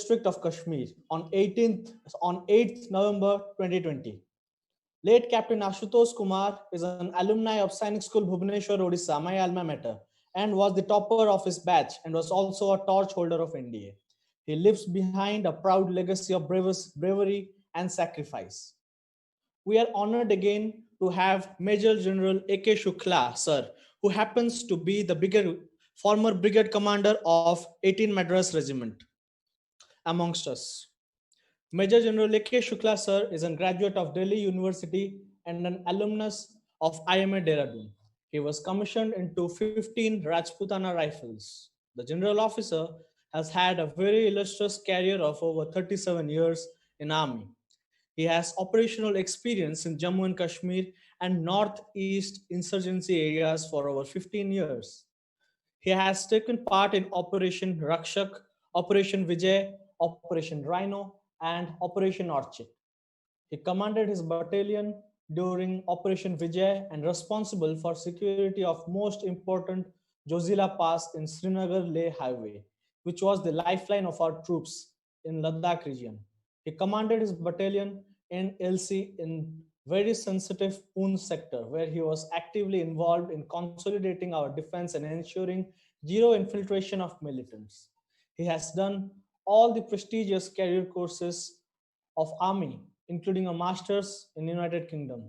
district of Kashmir on 8th November 2020. Late Captain Ashutosh Kumar is an alumni of Sainik School Bhubaneswar, Odisha, my alma mater, and was the topper of his batch and was also a torch holder of NDA. He leaves behind a proud legacy of bravery and sacrifice. We are honored again to have Major General A.K. Shukla, sir, who happens to be the former brigade commander of 18 Madras Regiment amongst us. Major General A.K. Shukla, sir, is a graduate of Delhi University and an alumnus of IMA Dehradun. He was commissioned into 15 Rajputana Rifles. The general officer has had a very illustrious career of over 37 years in Army. He has operational experience in Jammu and Kashmir and Northeast insurgency areas for over 15 years. He has taken part in Operation Rakshak, Operation Vijay, Operation Rhino, and Operation Orchid. He commanded his battalion during Operation Vijay and responsible for security of most important Jozila Pass in Srinagar Leh Highway, which was the lifeline of our troops in Ladakh region. He commanded his battalion in LC in very sensitive Poonch sector, where he was actively involved in consolidating our defense and ensuring zero infiltration of militants. He has done all the prestigious career courses of Army, including a master's in United Kingdom.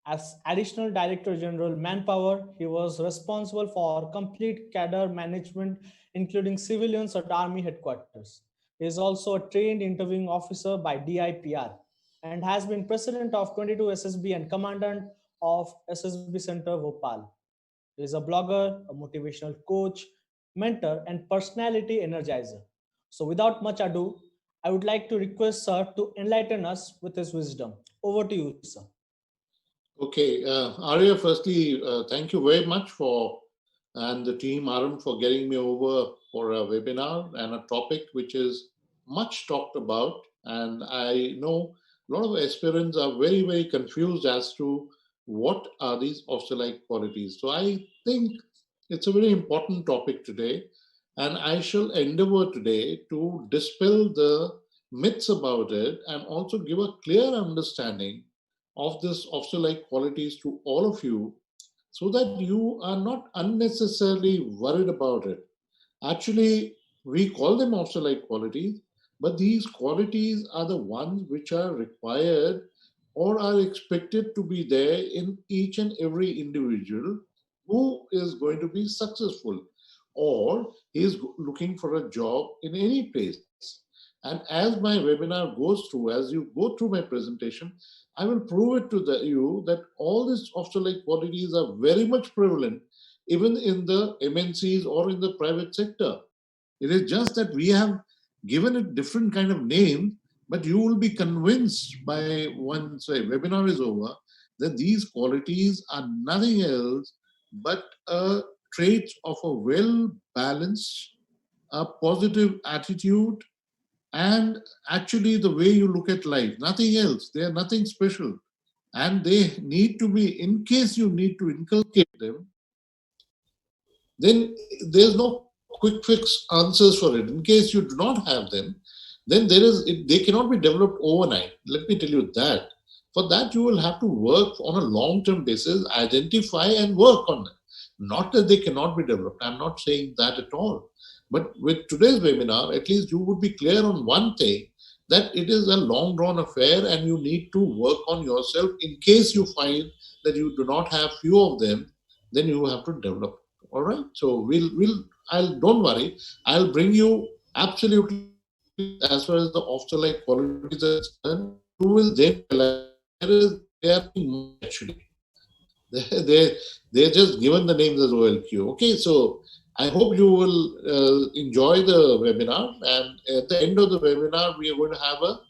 As Additional Director General Manpower, he was responsible for complete cadre management, including civilians at Army headquarters. He is also a trained interviewing officer by DIPR and has been president of 22 SSB and commandant of SSB Center Bhopal. He is a blogger, a motivational coach, mentor, and personality energizer. So, without much ado, I would like to request Sir to enlighten us with his wisdom. Over to you, Sir. Okay, Arya, firstly, thank you very much and the team, Arun, for getting me over for a webinar and a topic which is much talked about. And I know a lot of aspirants are very, very confused as to what are these officer-like qualities. So I think it's a very important topic today. And I shall endeavor today to dispel the myths about it and also give a clear understanding of this officer-like qualities to all of you so that you are not unnecessarily worried about it. Actually, we call them officer-like qualities, but these qualities are the ones which are required or are expected to be there in each and every individual who is going to be successful or is looking for a job in any place. And as my webinar goes through, as you go through my presentation, I will prove it to you that all these officer-like qualities are very much prevalent even in the MNCs or in the private sector. It is just that we have given it different kind of name, but you will be convinced by once a webinar is over that these qualities are nothing else but traits of a well-balanced, a positive attitude, and actually the way you look at life. Nothing else. They are nothing special. And they need to be, in case you need to inculcate them, then there's no quick fix answers for it. In case you do not have them, then they cannot be developed overnight. Let me tell you that. For that, you will have to work on a long-term basis, identify and work on it. Not that they cannot be developed. I'm not saying that at all. But with today's webinar, at least you would be clear on one thing, that it is a long drawn affair and you need to work on yourself. In case you find that you do not have few of them, then you have to develop. All right. So don't worry. I'll bring you absolutely as far as the officer-like qualities are concerned. You will then realize they are actually. They're just given the names as OLQ. Okay, so I hope you will enjoy the webinar, and at the end of the webinar, we are going to have a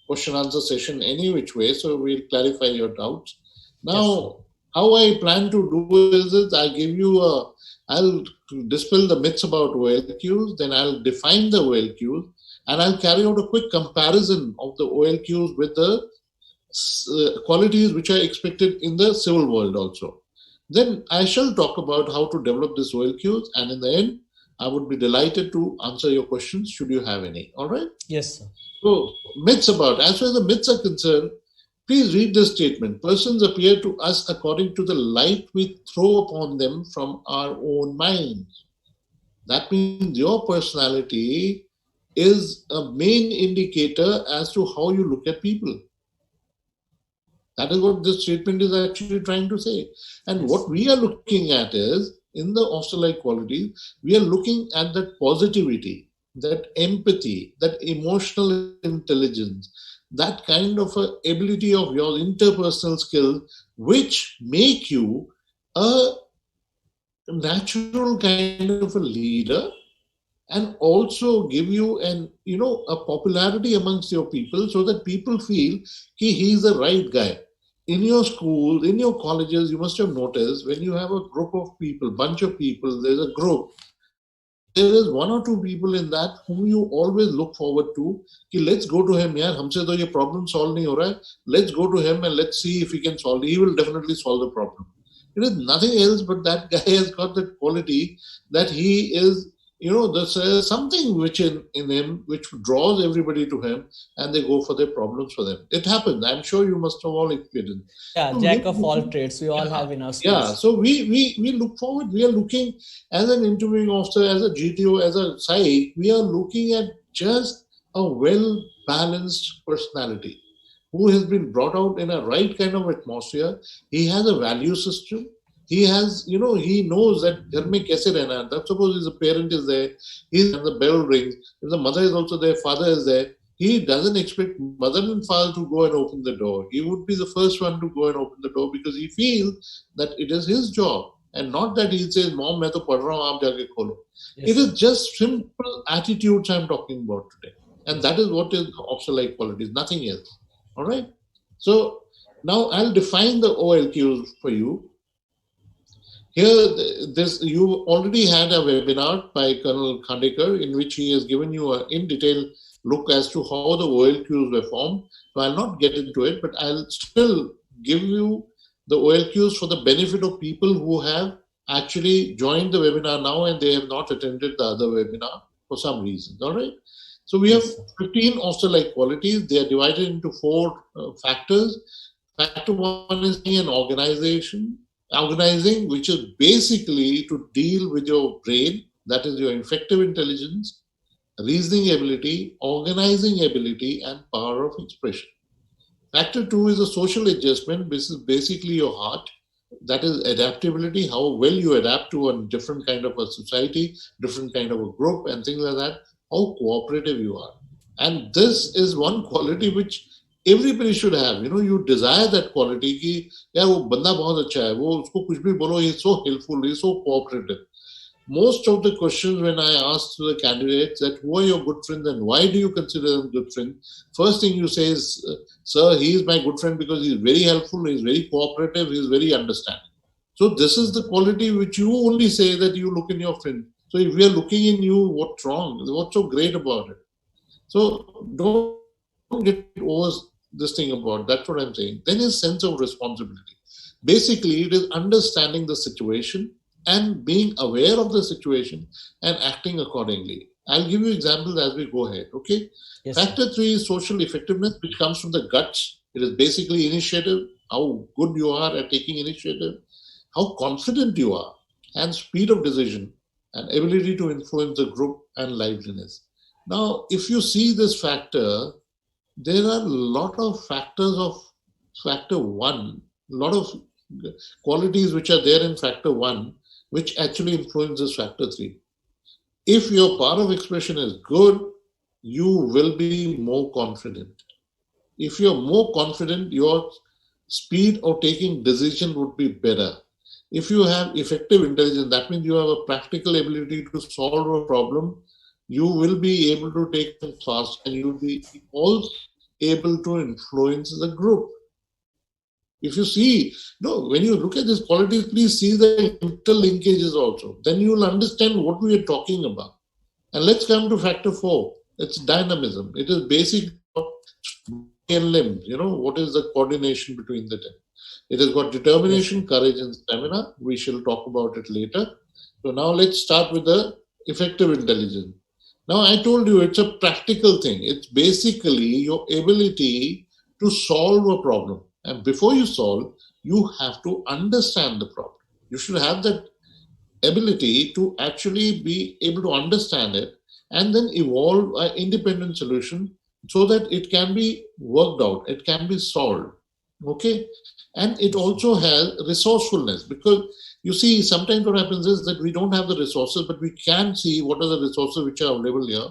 question answer session any which way, so we'll clarify your doubts. Now, how I plan to do is I'll dispel the myths about OLQs, then I'll define the OLQs, and I'll carry out a quick comparison of the OLQs with the qualities which are expected in the civil world also. Then I shall talk about how to develop these OLQs, and in the end, I would be delighted to answer your questions should you have any. All right. Yes, sir. So, myths about, as far as the myths are concerned, please read this statement. Persons appear to us according to the light we throw upon them from our own minds. That means your personality is a main indicator as to how you look at people. That is what this statement is actually trying to say. And Yes. what we are looking at is, in the Austerlike qualities, we are looking at that positivity, that empathy, that emotional intelligence, that kind of a ability of your interpersonal skills, which make you a natural kind of a leader and also give you a popularity amongst your people, so that people feel he's the right guy. In your school, in your colleges, you must have noticed when you have a group of people, bunch of people, there's a group, there is one or two people in that whom you always look forward to. Let's go to him, yaar, humse to ye problem solve nahi ho raha hai. Let's go to him and let's see if he can solve it. He will definitely solve the problem. It is nothing else but that guy has got that quality that he is, there's something which in him which draws everybody to him, and they go for their problems for them. It happens. I'm sure you must have all experienced. Yeah, So jack of all trades. We all have in our skills. yeah, so we look forward. We are looking as an interviewing officer, as a GTO, as a psych. We are looking at just a well balanced personality who has been brought out in a right kind of atmosphere. He has a value system. He has, he knows that घर में कैसे रहना है. That suppose his parent is there, and the bell rings. If the mother is also there, father is there. He doesn't expect mother and father to go and open the door. He would be the first one to go and open the door because he feels that it is his job, and not that he says, "Mom, मैं तो पढ़ रहा हूँ, आप जाके खोलो." Yes, It is just simple attitudes I'm talking about today, and that is what is Austerlike qualities, nothing else. All right. So now I'll define the OLQs for you. Here, you already had a webinar by Colonel Khandekar in which he has given you an in-detail look as to how the OLQs were formed. So I'll not get into it, but I'll still give you the OLQs for the benefit of people who have actually joined the webinar now and they have not attended the other webinar for some reason. All right. So we have 15 Austerlike qualities. They are divided into 4 factors. Factor 1 is an organizing, which is basically to deal with your brain, that is your effective intelligence, reasoning ability, organizing ability, and power of expression. Factor 2 is a social adjustment. This is basically your heart. That is adaptability, how well you adapt to a different kind of a society, different kind of a group, and things like that. How cooperative you are. And this is one quality which everybody should have. You desire that quality कि यार वो बंदा बहुत अच्छा है, वो उसको कुछ भी बोलो, he's so helpful, he's so cooperative. Most of the questions when I ask to the candidates that who are your good friends and why do you consider them good friends, first thing you say is, sir, he is my good friend because he is very helpful, he is very cooperative, he is very understanding. So this is the quality which you only say that you look in your friend. So if we are looking in you, what's wrong? What's so great about it? So don't get over this thing about, that's what I'm saying. Then is sense of responsibility. Basically, it is understanding the situation and being aware of the situation and acting accordingly. I'll give you examples as we go ahead, okay? Yes, Factor 3 is social effectiveness, which comes from the guts. It is basically initiative, how good you are at taking initiative, how confident you are, and speed of decision, and ability to influence the group and liveliness. Now, if you see this factor, there are a lot of factors of factor 1, a lot of qualities which are there in factor 1, which actually influences factor 3. If your power of expression is good, you will be more confident. If you're more confident, your speed of taking decision would be better. If you have effective intelligence, that means you have a practical ability to solve a problem, you will be able to take it fast and you will be also able to influence the group. If you see, when you look at these qualities, please see the interlinkages also. Then you will understand what we are talking about. And let's come to factor 4. It's dynamism. It is basic and limbs. What is the coordination between the two? It has got determination, courage, and stamina. We shall talk about it later. So now let's start with the effective intelligence. Now, I told you it's a practical thing. It's basically your ability to solve a problem. And before you solve, you have to understand the problem. You should have that ability to actually be able to understand it and then evolve an independent solution so that it can be worked out, it can be solved. Okay. And it also has resourcefulness, because you see, sometimes what happens is that we don't have the resources, but we can see what are the resources which are available here.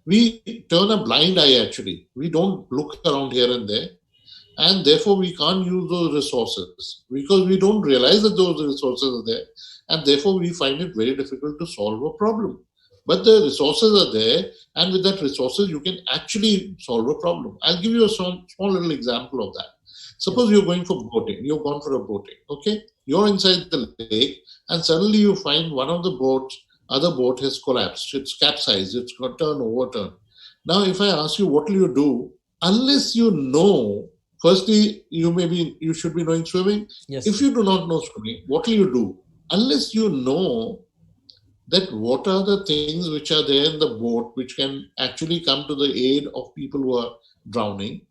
We turn a blind eye actually. We don't look around here and there, and therefore we can't use those resources because we don't realize that those resources are there, and therefore we find it very difficult to solve a problem. But the resources are there, and with that resources you can actually solve a problem. I'll give you a small little example of that. Suppose you're going for boating, you've gone for a boating, okay, you're inside the lake, and suddenly you find one of the boats, other boat has collapsed, it's capsized, it's got overturned. Now if I ask you what will you do, unless you know, firstly, you should be knowing swimming. Yes. If you do not know swimming, what will you do? Unless you know that what are the things which are there in the boat which can actually come to the aid of people who are drowning,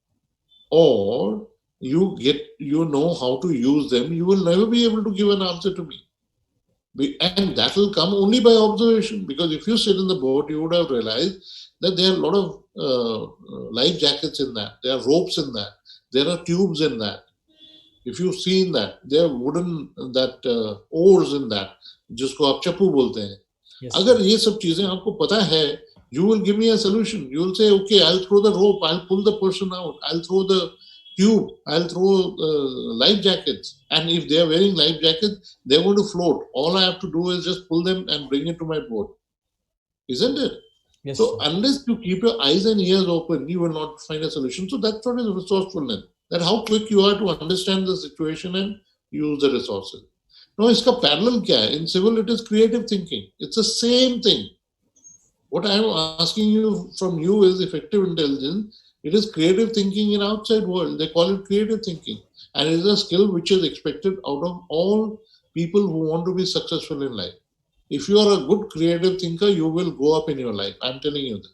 or you know how to use them, you will never be able to give an answer to me. And that will come only by observation, because if you sit in the boat, you would have realized that there are a lot of life jackets in that, there are ropes in that, there are tubes in that. If you've seen that, there are wooden oars in that, जिसको आप चप्पू बोलते हैं. Yes, अगर ये सब चीजें आपको पता है, you will give me a solution. You will say, okay, I'll throw the rope, I'll pull the person out, I'll throw the tube, I'll throw life jackets. And if they are wearing life jackets, they're going to float. All I have to do is just pull them and bring it to my boat. Isn't it? yes, So sir. unless you keep your eyes and ears open, you will not find a solution. So that's what is resourcefulness. That how quick you are to understand the situation and use the resources. Now, iska parallel kya hai? In civil, it is creative thinking. It's the same thing. What I am asking you from you is effective intelligence. It is creative thinking in outside world. They call it creative thinking. And it is a skill which is expected out of all people who want to be successful in life. If you are a good creative thinker, you will go up in your life. I'm telling you that.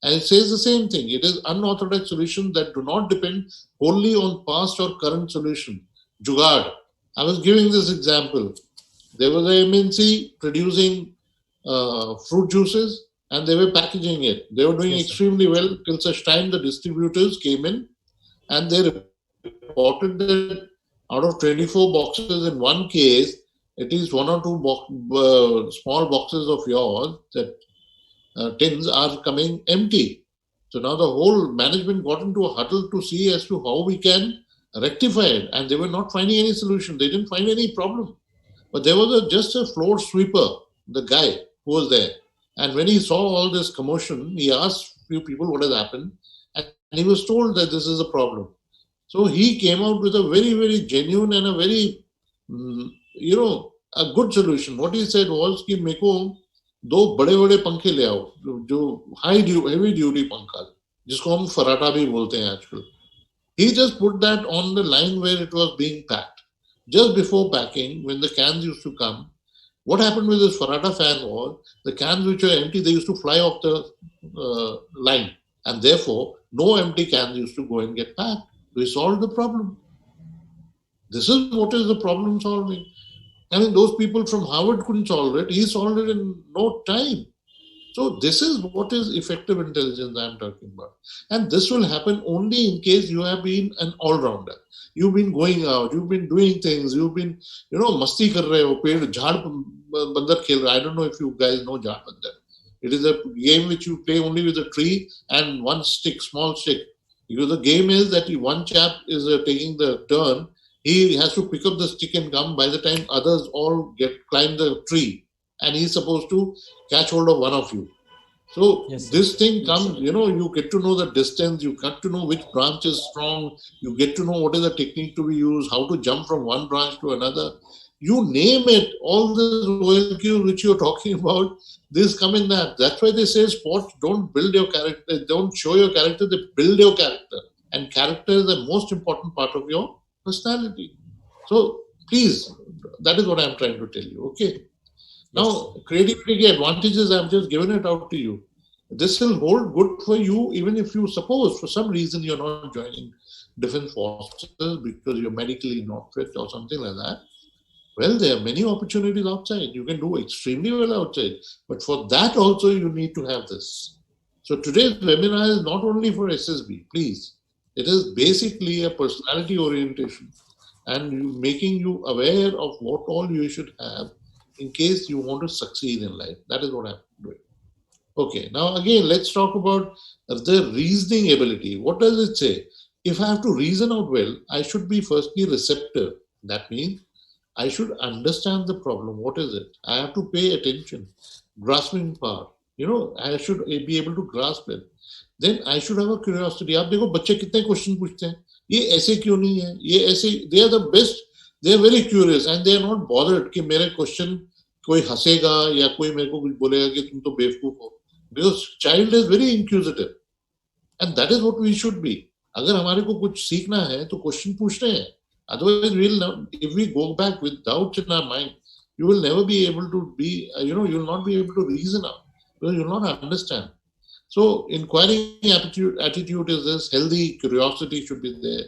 And it says the same thing. It is unorthodox solutions that do not depend wholly on past or current solution. Jugaad. I was giving this example. There was a MNC producing fruit juices, and they were packaging it. They were doing extremely well till such time the distributors came in, and they reported that out of 24 boxes in one case, at least one or two small boxes of yours, that tins, are coming empty. So now the whole management got into a huddle to see as to how we can rectify it, and they were not finding any solution. They didn't find any problem. But there was just a floor sweeper, the guy who was there. And when he saw all this commotion, he asked few people what has happened, and he was told that this is a problem. So he came out with a very, very genuine and a very, a good solution. What he said was कि मेरे को दो बड़े बड़े पंखे ले आओ, जो heavy duty पंखा, जिसको हम फराटा भी बोलते हैं आजकल. He just put that on the line where it was being packed. Just before packing, when the cans used to come, what happened with this Farata fan was the cans which were empty, they used to fly off the line. And therefore, no empty cans used to go and get packed. We solved the problem. This is what is the problem solving. I mean, those people from Harvard couldn't solve it. He solved it in no time. So this is what is effective intelligence I'm talking about. And this will happen only in case you have been an all-rounder. You've been going out, you've been doing things, you've been, masti kar rahe ho, jhaad bandar khel rahe. I don't know if you guys know jhaad bandar. It is a game which you play only with a tree and one stick, small stick. Because the game is that one chap is taking the turn, he has to pick up the stick and come by the time others all climb the tree. And he's supposed to catch hold of one of you. So this thing comes, you get to know the distance, you get to know which branch is strong, you get to know what is the technique to be used, how to jump from one branch to another. You name it, all these OLQs which you're talking about, this come in that. That's why they say sports don't build your character, don't show your character, they build your character. And character is the most important part of your personality. So please, that is what I'm trying to tell you, okay? Now, creativity advantages, I've just given it out to you. This will hold good for you even if you suppose for some reason you're not joining defense forces because you're medically not fit or something like that. Well, there are many opportunities outside. You can do extremely well outside. But for that also, you need to have this. So today's webinar is not only for SSB, please. It is basically a personality orientation and making you aware of what all you should have in case you want to succeed in life. That is what I'm doing. Okay, now again, let's talk about the reasoning ability. What does it say? If I have to reason out well, I should be firstly receptive. That means I should understand the problem. What is it? I have to pay attention. Grasping power. I should be able to grasp it. Then I should have a curiosity. आप देखो बच्चे कितने question पूछते हैं, ये ऐसे क्यों नहीं है, ये ऐसे. They are the best. They are very curious and they are not bothered कि मेरे क्वेश्चन कोई हंसेगा या कोई मेरे को कुछ बोलेगा कि तुम तो बेवकूफ हो. Because child is very inquisitive and that is what we should be. अगर हमारे को कुछ सीखना है तो क्वेश्चन पूछते हैं. Otherwise, if we go back with doubts in our mind, you will never be able to be, you will not be able to reason out because you will not understand. So, inquiring attitude is this, healthy curiosity should be there.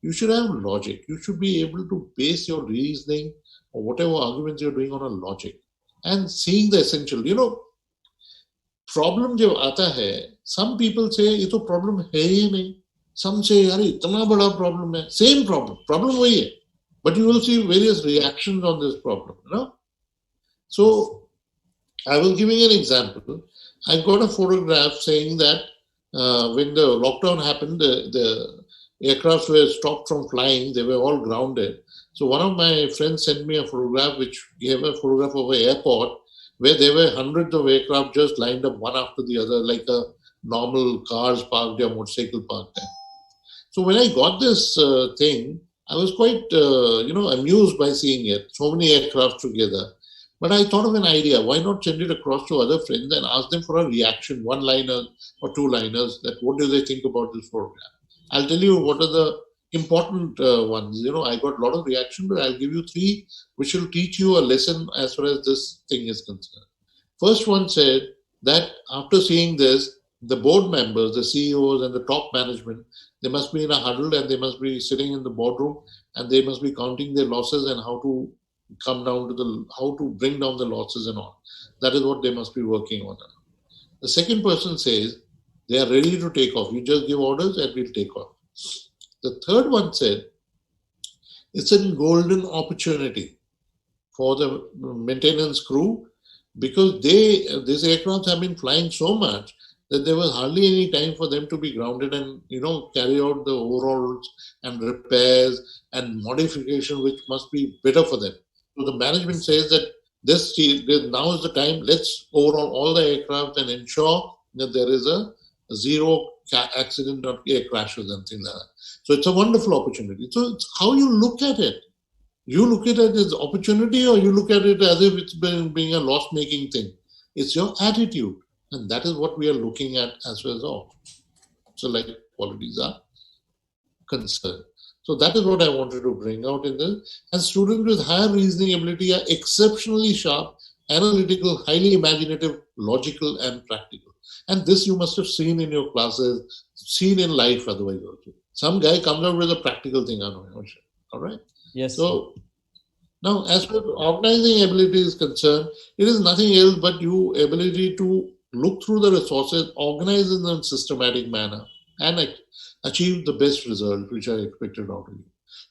You should have logic. You should be able to base your reasoning or whatever arguments you're doing on a logic and seeing the essential. Problem जब आता है, some people say ये तो problem है ही नहीं. Some say यार इतना बड़ा problem है. Same problem वही है. But you will see various reactions on this problem. So I was giving an example. I got a photograph saying that when the lockdown happened, the aircrafts were stopped from flying. They were all grounded. So one of my friends sent me a photograph which gave a photograph of an airport where there were hundreds of aircraft just lined up one after the other like a normal cars parked or motorcycle parked there. So when I got this thing, I was quite, amused by seeing it. So many aircraft together. But I thought of an idea. Why not send it across to other friends and ask them for a reaction, one-liner or two-liners, that what do they think about this photograph? I'll tell you what are the important ones. I got a lot of reaction, but I'll give you three which will teach you a lesson as far as this thing is concerned. First one said that after seeing this, the board members, the CEOs and the top management, they must be in a huddle and they must be sitting in the boardroom and they must be counting their losses and how to how to bring down the losses and all. That is what they must be working on. The second person says they are ready to take off. You just give orders and we'll take off. The third one said it's a golden opportunity for the maintenance crew because these aircraft have been flying so much that there was hardly any time for them to be grounded and carry out the overhauls and repairs and modification which must be better for them. So the management says that now is the time, let's overhaul all the aircraft and ensure that there is a zero accident or air crashes and things like that. So it's a wonderful opportunity. So it's how you look at it. You look at it as opportunity or you look at it as if it's being a loss-making thing. It's your attitude. And that is what we are looking at as far as all. So like qualities are concerned. So that is what I wanted to bring out in this. And students with higher reasoning ability are exceptionally sharp, analytical, highly imaginative, logical, and practical. And this you must have seen in your classes, seen in life otherwise also. Some guy comes out with a practical thing. All right? Yes. So now as far as organizing ability is concerned, it is nothing else but your ability to look through the resources, organize in a systematic manner, and achieve the best result which are expected out of you.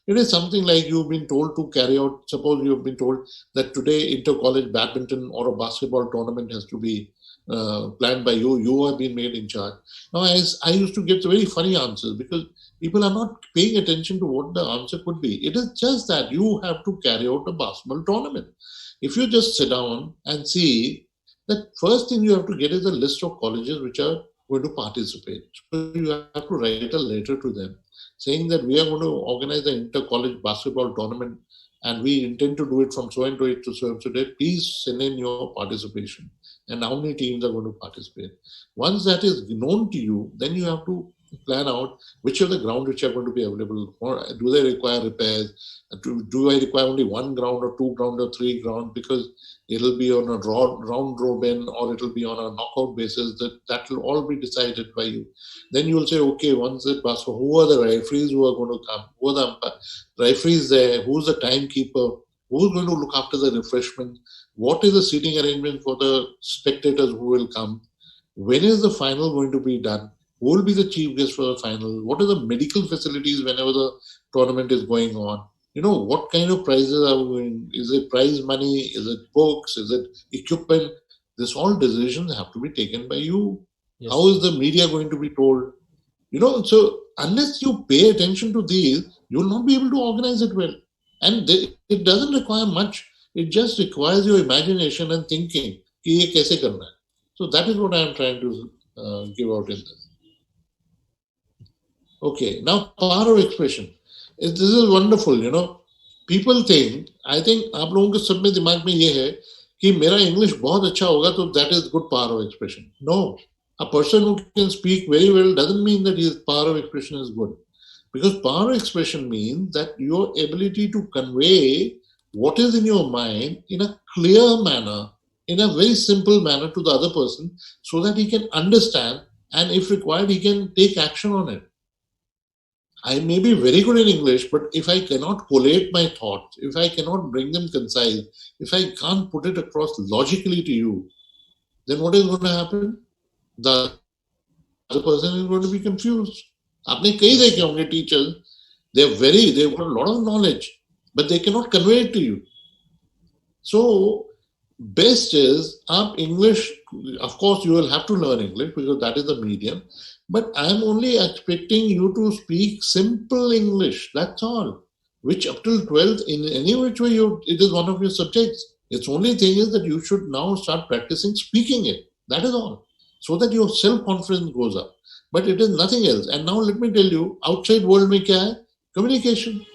It is something like you've been told to carry out. Suppose you've been told that today inter-college badminton or a basketball tournament has to be planned by you. You have been made in charge. Now, I used to get very funny answers because people are not paying attention to what the answer could be. It is just that you have to carry out a basketball tournament. If you just sit down and see, the first thing you have to get is a list of colleges which are going to participate. So you have to write a letter to them saying that we are going to organize the inter-college basketball tournament and we intend to do it from so and so date to so and so date. Please send in your participation and how many teams are going to participate. Once that is known to you, then you have to plan out which of the ground which are going to be available, or do they require repairs? Do I require only one ground or two ground or three ground, because it'll be on a round robin or it'll be on a knockout basis. That will all be decided by you. Then you will say, okay, once it passes, who are the referees who are going to come? Who are the referees there? Who's the timekeeper? Who's going to look after the refreshment? What is the seating arrangement for the spectators who will come? When is the final going to be done? Who will be the chief guest for the final? What are the medical facilities whenever the tournament is going on? What kind of prizes are we going? Is it prize money? Is it books? Is it equipment? This all decisions have to be taken by you. Yes. How is the media going to be told? So unless you pay attention to these, you will not be able to organize it well. And it doesn't require much. It just requires your imagination and thinking. कि ये कैसे करना है. So that is what I am trying to give out in this. Okay, now power of expression. This is wonderful. People think, I think आप लोगों के सब में दिमाग में ये है कि मेरा इंग्लिश बहुत अच्छा होगा तो that is good power of expression. No, a person who can speak very well doesn't mean that his power of expression is good. Because power of expression means that your ability to convey what is in your mind in a clear manner, in a very simple manner to the other person, so that he can understand, and if required, he can take action on it. I may be very good in English, but if I cannot collate my thoughts, if I cannot bring them concise, if I can't put it across logically to you, then what is going to happen? The other person is going to be confused. आपने कई देखे होंगे teachers, they've got a lot of knowledge, but they cannot convey it to you. So best is English. Of course, you will have to learn English because that is the medium. But I'm only expecting you to speak simple English. That's all. Which up till 12th, in any which way, it is one of your subjects. Its only thing is that you should now start practicing speaking it. That is all. So that your self-confidence goes up. But it is nothing else. And now let me tell you, outside world mein kya hai? Communication.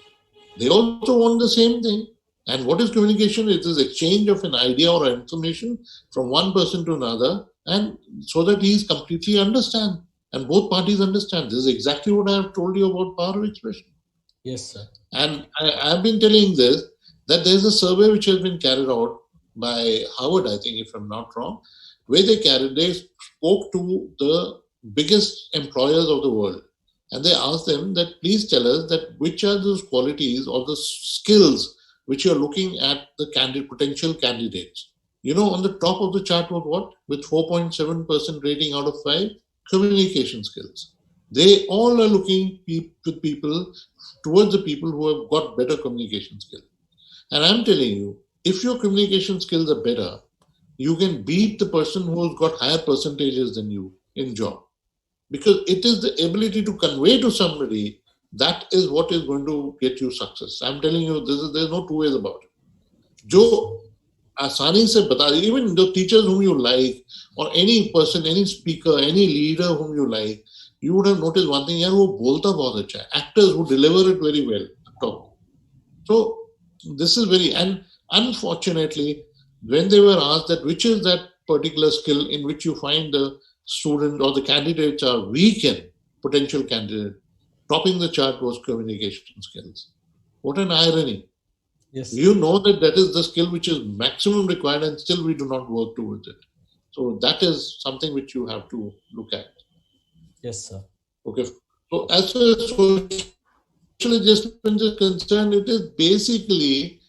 They also want the same thing. And what is communication? It is exchange of an idea or information from one person to another, and so that he is completely understand. And both parties understand. This is exactly what I have told you about power of expression. Yes, sir. And I have been telling this, that there is a survey which has been carried out by Harvard, I think, if I'm not wrong, where they spoke to the biggest employers of the world. And they asked them that, please tell us that which are those qualities or the skills which you're looking at the potential candidates. On the top of the chart was what? With 4.7% rating out of 5, communication skills. They all are looking towards the people who have got better communication skills. And I'm telling you, if your communication skills are better, you can beat the person who has got higher percentages than you in job. Because it is the ability to convey to somebody, that is what is going to get you success. I'm telling you, there's no two ways about it. Jo आसानी से बता, even the teachers whom you like, or any person, any speaker, any leader whom you like, you would have noticed one thing, यार वो बोलता बहुत अच्छा है. Actors who deliver it very well. So this is and unfortunately, when they were asked that which is that particular skill in which you find the student or the candidates are weak in, potential candidate, topping the chart was communication skills. What an irony. Yes. You know that is the skill which is maximum required, and still we do not work towards it. So that is something which you have to look at. Yes, sir. Okay. So as far as social adjustment is concerned, it is basically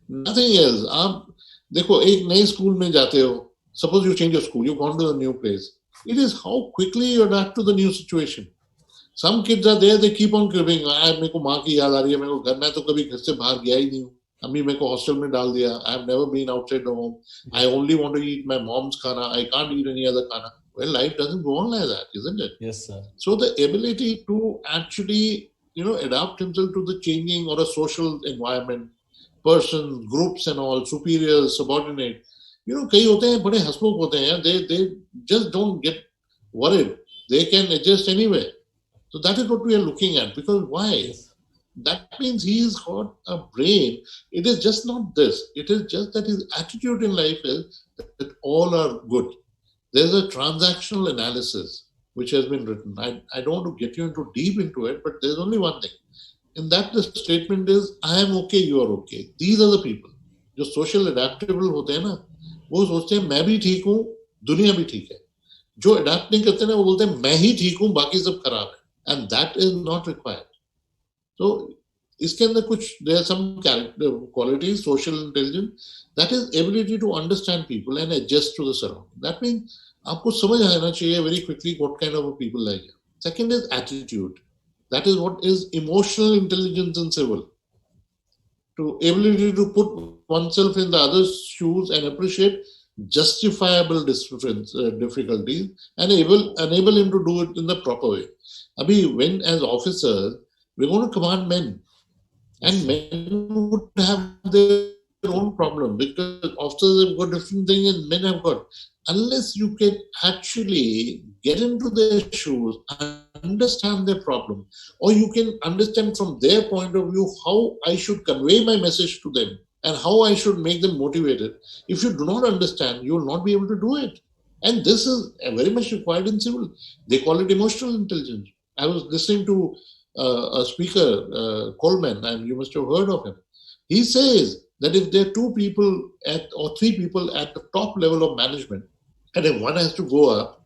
nothing else. आप देखो एक नए school में जाते हो. Suppose you change your school, you've gone to a new place. It is how quickly you adapt to the new situation. Some kids are there, they keep on cribbing. मेरे को माँ की याद आ रही है, मेरे को घर में तो कभी घर से बाहर गया ही नहीं हूँ. अम्मी मेरे को हॉस्टल में डाल दिया. I have never been outside the home. I only want to eat my mom's khana. I can't eat any other khana. Well, life doesn't go on like that, isn't it? Yes, sir. So the ability to actually, adapt himself to the changing or a social environment, persons, groups and all, superiors, subordinate. कई होते हैं बड़े हंसमुख होते हैं. They just don't get worried. They can adjust anywhere. So that is what we are looking at. Because why? Yes. That means he's got a brain. It is just not this. It is just that his attitude in life is that all are good. There's a transactional analysis. which has been written. I don't want to get you into deep into it, but there's only one thing. In that, the statement is, I am okay, you are okay. These are the people. जो social adaptable होते हैं ना, वो सोचते हैं मैं भी ठीक हूँ, दुनिया भी ठीक है. जो adapt नहीं करते ना, वो बोलते हैं मैं ही ठीक हूँ, बाकी सब खराब है. And that is not required. So, इसके अंदर कुछ, there are some character qualities, social intelligence, that is ability to understand people and adjust to the surrounding. That means आपको समझ आना चाहिए very quickly what kind of a people like. Second is attitude. That is what is emotional intelligence in civil. To ability to put oneself in the other's shoes and appreciate justifiable difficulties and enable him to do it in the proper way. Abhi, when as officers, we're going to command men. And men would have their own problem because officers have got different things and men have got. Unless you can actually get into their shoes, understand their problem, or you can understand from their point of view how I should convey my message to them and how I should make them motivated. If you do not understand, you will not be able to do it. And this is very much required in civil. They call it emotional intelligence. I was listening to a speaker, Coleman, and you must have heard of him. He says that if there are two people or three people at the top level of management, and if one has to go up,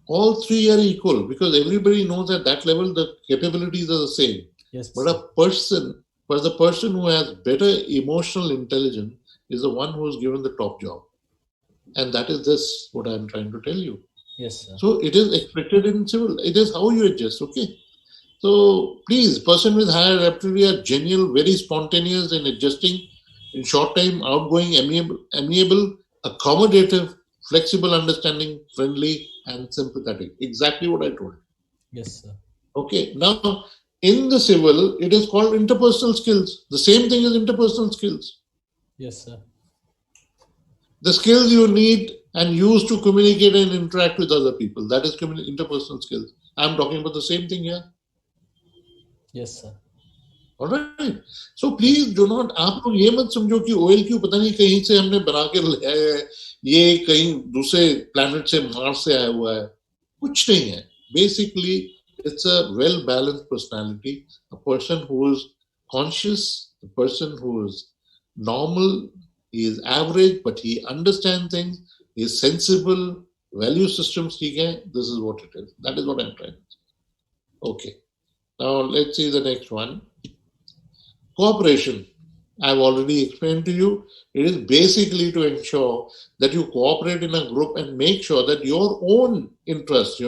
all three are equal because everybody knows at that level the capabilities are the same. Yes. But the person who has better emotional intelligence is the one who is given the top job. And that is this, what I'm trying to tell you. Yes, sir. So it is expected in civil. It is how you adjust, okay? So please, person with higher aptitude are genuine, very spontaneous in adjusting, in short time, outgoing, amiable, accommodative, flexible, understanding, friendly, and sympathetic. Exactly what I told. Yes, sir. Okay. Now, in the civil, it is called interpersonal skills. The same thing is interpersonal skills. Yes, sir. The skills you need and use to communicate and interact with other people. That is interpersonal skills. I'm talking about the same thing here. Yes, sir. All right. So please do not, आप लोग ये मत समझो कि oil क्यों पता नहीं कहीं से हमने बना के लाया है, ये कहीं दूसरे planet से, Mars से आया हुआ है. कुछ नहीं है. Basically, it's a well-balanced personality. A person who is conscious, a person who is normal, he is average, but he understands things, he is sensible, value systems ठीक है. This is what it is. That is what I'm trying to say. Okay. Now let's see the next one. Cooperation. I've already explained to you. It is basically to ensure that you cooperate in a group and make sure that your own interest,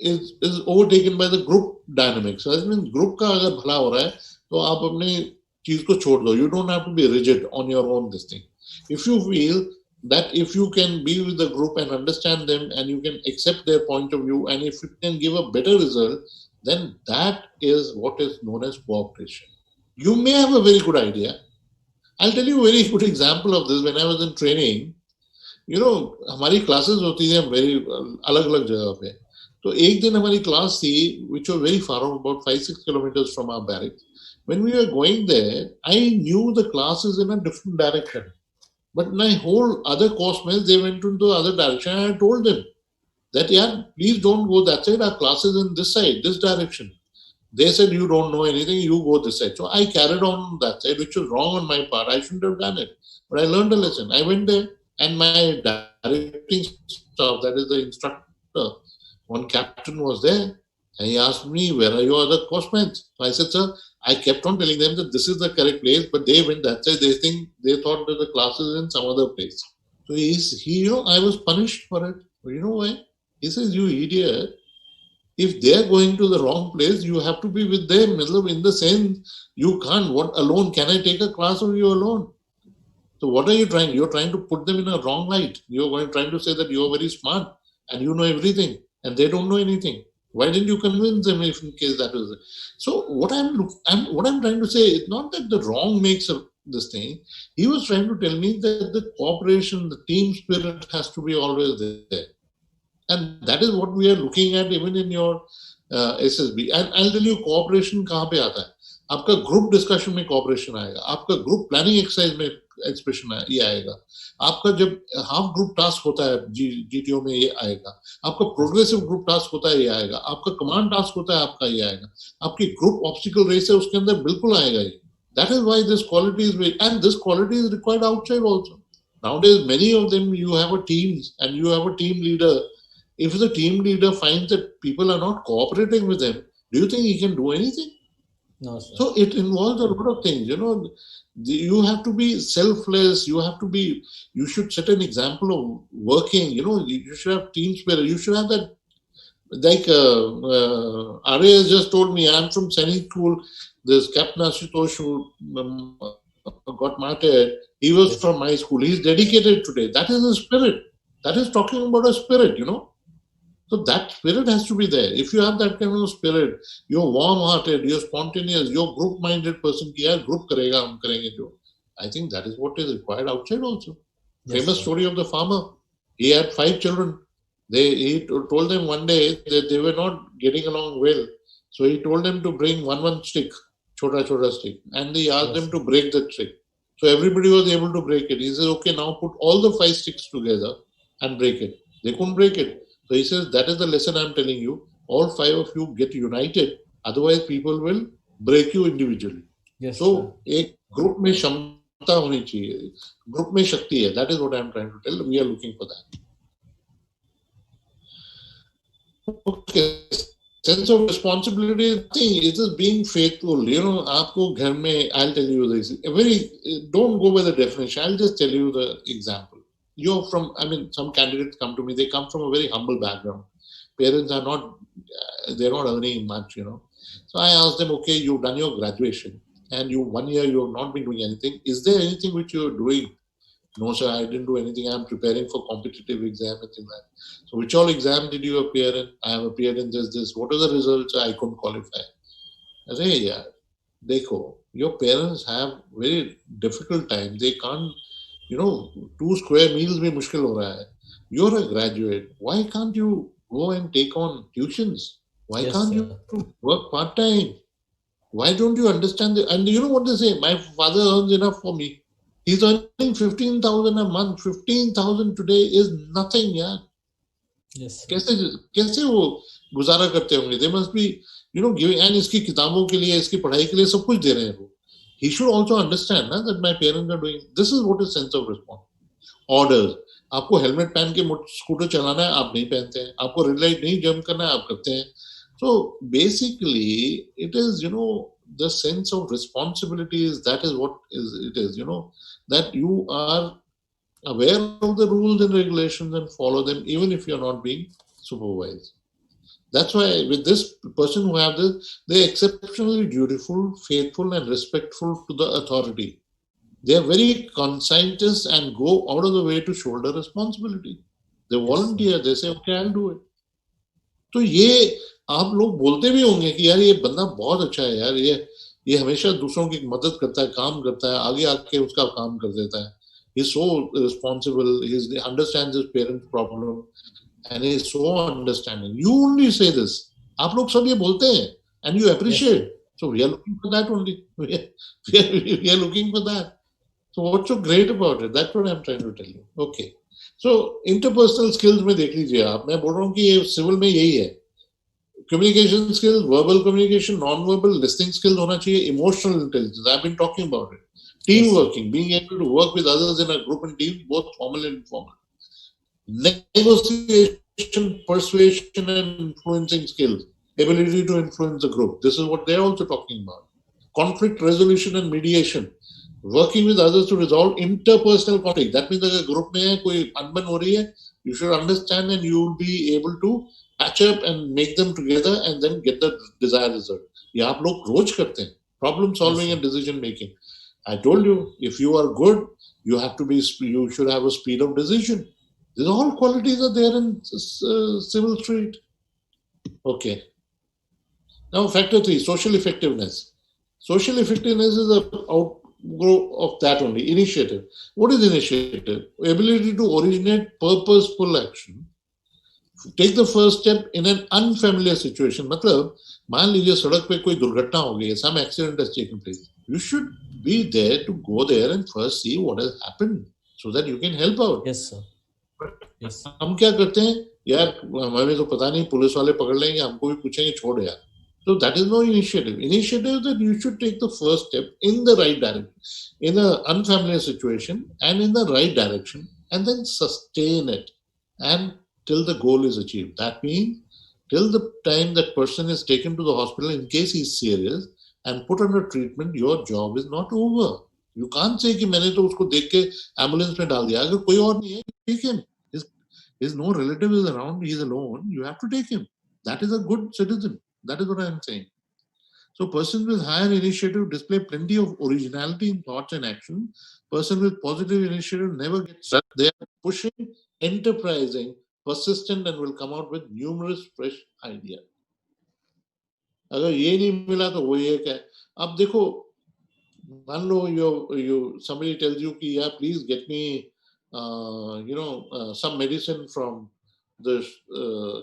is overtaken by the group dynamics. So that means group का अगर भला हो रहा है, तो आप अपने चीज को छोड़ दो. You don't have to be rigid on your own this thing. If you feel that if you can be with the group and understand them and you can accept their point of view and if it can give a better result, then that is what is known as cooperation. You may have a very good idea. I'll tell you a very good example of this. When I was in training, हमारी classes होती थी very अलग-अलग जगह पे. तो एक दिन हमारी class थी, which was very far off, about 5-6 kilometers from our barracks. When we were going there, I knew the classes in a different direction. But my whole other course mates, they went into the other direction and I told them that, yeah, please don't go that side. Our class is in this side, this direction. They said, you don't know anything, you go this side. So I carried on that side, which was wrong on my part. I shouldn't have done it. But I learned a lesson. I went there and my directing staff, that is the instructor, one captain was there. And he asked me, where are your other course mates? So I said, sir, I kept on telling them that this is the correct place, but they went that side. They thought that the class is in some other place. So I was punished for it. But you know why? He says, you idiot. If they are going to the wrong place, you have to be with them. In the sense, you can't. What alone? Can I take a class of you alone? So what are you trying? You're trying to put them in a wrong light. You're trying to say that you're very smart and you know everything and they don't know anything. Why didn't you convince them if in case that was it? So what I'm trying to say is not that the wrong makes this thing. He was trying to tell me that the cooperation, the team spirit has to be always there. And that is what we are looking at even in your SSB. And I'll tell you, cooperation कहाँ पे आता है? आपका group discussion में cooperation आएगा. आपका group planning exercise में expression ये आएगा, आपका जब हाफ ग्रुप टास्क होता है जीटीओ में ये आएगा, आपका प्रोग्रेसिव ग्रुप टास्क होता है ये आएगा, आपका कमांड टास्क होता है आपका ये आएगा, आपकी ग्रुप ऑब्स्टिकल रेस है उसके अंदर बिल्कुल आएगा ये. That is why this quality is very, and this quality is required outside also. Nowadays, many of them, you have a teams and you have a team leader. If the team leader finds that people are not cooperating with them, do you think he can do anything? No, sir. So it involves a lot of things. You have to be selfless. You should set an example of working. You should have team spirit. You should have that. Like Arya has just told me, I'm from Sainik School. This Captain Ashutosh who got martyred, he was from my school. He's dedicated today. That is a spirit. That is talking about a spirit, So that spirit has to be there. If you have that kind of spirit, you're warm-hearted, you're spontaneous, you're group-minded person, ki yaar group karega, hum karenge jo. I think that is what is required outside also. Yes, Famous sir. story of the farmer. He had 5 children. He told them one day that they were not getting along well. So he told them to bring one stick, chota stick, and he asked them to break the stick. So everybody was able to break it. He says, okay, now put all the 5 sticks together and break it. They couldn't break it. So he says, that is the lesson I'm telling you. All 5 of you get united. Otherwise, people will break you individually. Yes, so, sir. एक group में क्षमता होनी चाहिए. Group में शक्ति है. That is what I'm trying to tell. We are looking for that. Okay. Sense of responsibility, I think it is being faithful. आपको घर में, I'll tell you this. Don't go by the definition. I'll just tell you the example. Some candidates come to me, they come from a very humble background. Parents are they're not earning much, So I ask them, okay, you've done your graduation and 1 year you have not been doing anything. Is there anything which you're doing? No, sir, I didn't do anything. I'm preparing for competitive exam and things like that. So which all exam did you appear in? I have appeared in this. What are the results? I couldn't qualify. I say, yeah, dekho, your parents have very difficult time. They can't, 2 square meals mein mushkil ho raha hai. You're a graduate. Why can't you go and take on tuitions? Why can't you work part-time? Why don't you understand? And you know what they say? My father earns enough for me. He's earning 15,000 a month. 15,000 today is nothing, yeah. Yes. कैसे वो गुजारा करते होंगे? They must be, giving, and इसकी किताबों के लिए, इसकी पढ़ाई के लिए सब कुछ दे रहे हैं वो. He should also understand that my parents are doing. This is what is sense of responsibility. Orders. आपको हेलमेट पहन के स्कूटर चलाना है, आप नहीं पहनते हैं. आपको रेड लाइट नहीं जंप करना है, आप करते हैं. So basically, it is, the sense of responsibility that is what it is, that you are aware of the rules and regulations and follow them, even if you're not being supervised. That's why with this person who have this, they're exceptionally dutiful, faithful, and respectful to the authority. They are very conscientious and go out of the way to shoulder responsibility. They volunteer, they say, okay, I'll do it. तो ये आप लोग बोलते भी होंगे कि यार ये बंदा बहुत अच्छा है यार, ये हमेशा दूसरों की मदद करता है, काम करता है, आगे आके उसका काम कर देता है. He's so responsible, he understands his parents' problem and he is so understanding. You only say this. आप लोग सब ये बोलते हैं and you appreciate. So we are looking for that only. We are looking for that. So what's so great about it? That's what I'm trying to tell you. Okay. So interpersonal skills में देख लीजिए आप. मैं बोल रहा हूँ कि ये सिविल में यही है. Communication skills, verbal communication, non-verbal, listening skills होना चाहिए, emotional intelligence. I've been talking about it. Team working, being able to work with others in a group and team, both formal and informal. Negotiation, persuasion, and influencing skills, ability to influence the group. This is what they're also talking about. Conflict resolution and mediation, working with others to resolve interpersonal conflict. That means अगर group में कोई अनबन हो रही है, you should understand and you will be able to patch up and make them together and then get the desired result. ये आप लोग रोज करते हैं. Problem solving and decision making. I told you, if you are good, you should have a speed of decision. These all qualities are there in Civil Street. Okay. Now, factor 3, social effectiveness. Social effectiveness is an outgrowth of that only. Initiative. What is initiative? Ability to originate purposeful action. Take the first step in an unfamiliar situation. मतलब मान लीजिए सड़क पे कोई दुर्घटना हो गई है, some accident has taken place. You should be there to go there and first see what has happened so that you can help out. Yes, sir. Yes. हम क्या करते हैं यार, हमें तो पता नहीं, पुलिस वाले पकड़ लेंगे, हमको भी पूछेंगे, छोड़ यार. So that is no initiative. Initiative is that you should take the first step in the right direction, in an unfamiliar situation and in the right direction, and then sustain it and till the goal is achieved. That means till the time that person is taken to the hospital in case he is serious and put under treatment, your job is not over. You can't say कि मैंने तो उसको देख के ambulance में डाल दिया, अगर कोई और नहीं है, take him. His no relative is around, he is alone, you have to take him. That is a good citizen. That is what I am saying. So persons with higher initiative display plenty of originality in thoughts and action. Person with positive initiative never gets stuck. They are pushing, enterprising, persistent, and will come out with numerous fresh ideas. अगर ये नहीं मिला तो वो एक है. अब देखो, मान लो you somebody tells you कि yeah, please get me some medicine from the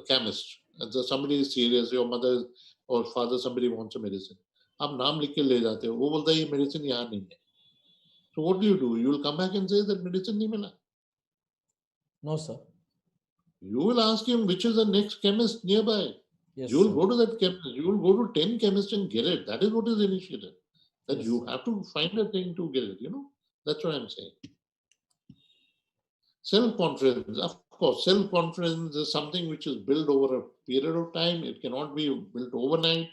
chemist. Somebody is serious, your mother or father, somebody wants a medicine. आप नाम लिख के ले जाते हो, वो बोलता है ये मेडिसिन यहाँ नहीं है. So what do? You will come back and say that medicine नहीं मिला. No, sir. You will ask him which is the next chemist nearby. Yes, You will sir. go to that chemist. You will go to 10 chemists and get it. That is what is initiative. That Yes, you sir. have to find a thing to get it. That's what I'm saying. Self-confidence, of course, self-confidence is something which is built over a period of time. It cannot be built overnight.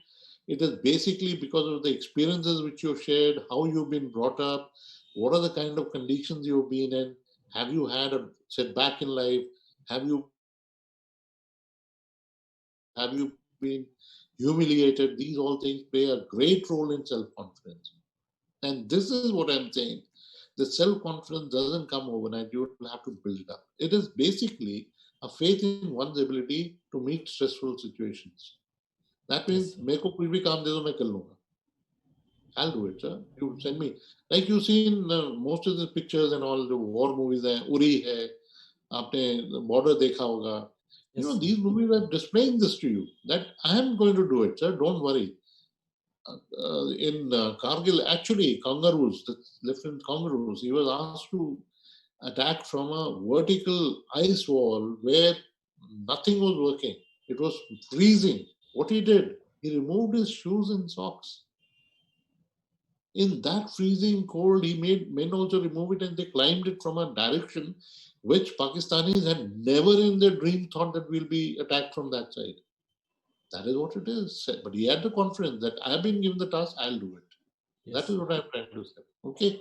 It is basically because of the experiences which you've shared, how you've been brought up, what are the kind of conditions you've been in, have you had a setback in life, have you been humiliated. These all things play a great role in self-confidence. And this is what I'm saying. The self-confidence doesn't come overnight. You will have to build it up. It is basically a faith in one's ability to meet stressful situations. That means, Yes, sir. मेरे को कोई भी काम दे दो, मैं कर लूंगा. I'll do it, sir. You send me. Like you've seen most of the pictures and all the war movies है, Uri है, आपने border देखा होगा. Yes, sir. These movies are displaying this to you, that I am going to do it, sir. Don't worry. In Kargil, actually, Kangaroos, the Lieutenant Kangaroos, he was asked to attack from a vertical ice wall where nothing was working. It was freezing. What he did, he removed his shoes and socks. In that freezing cold, he made men also remove it, and they climbed it from a direction which Pakistanis had never in their dream thought that we'll be attacked from that side. That is what it is. But he had the confidence that I've been given the task, I'll do it. Yes. That is what I'm trying to say. Okay.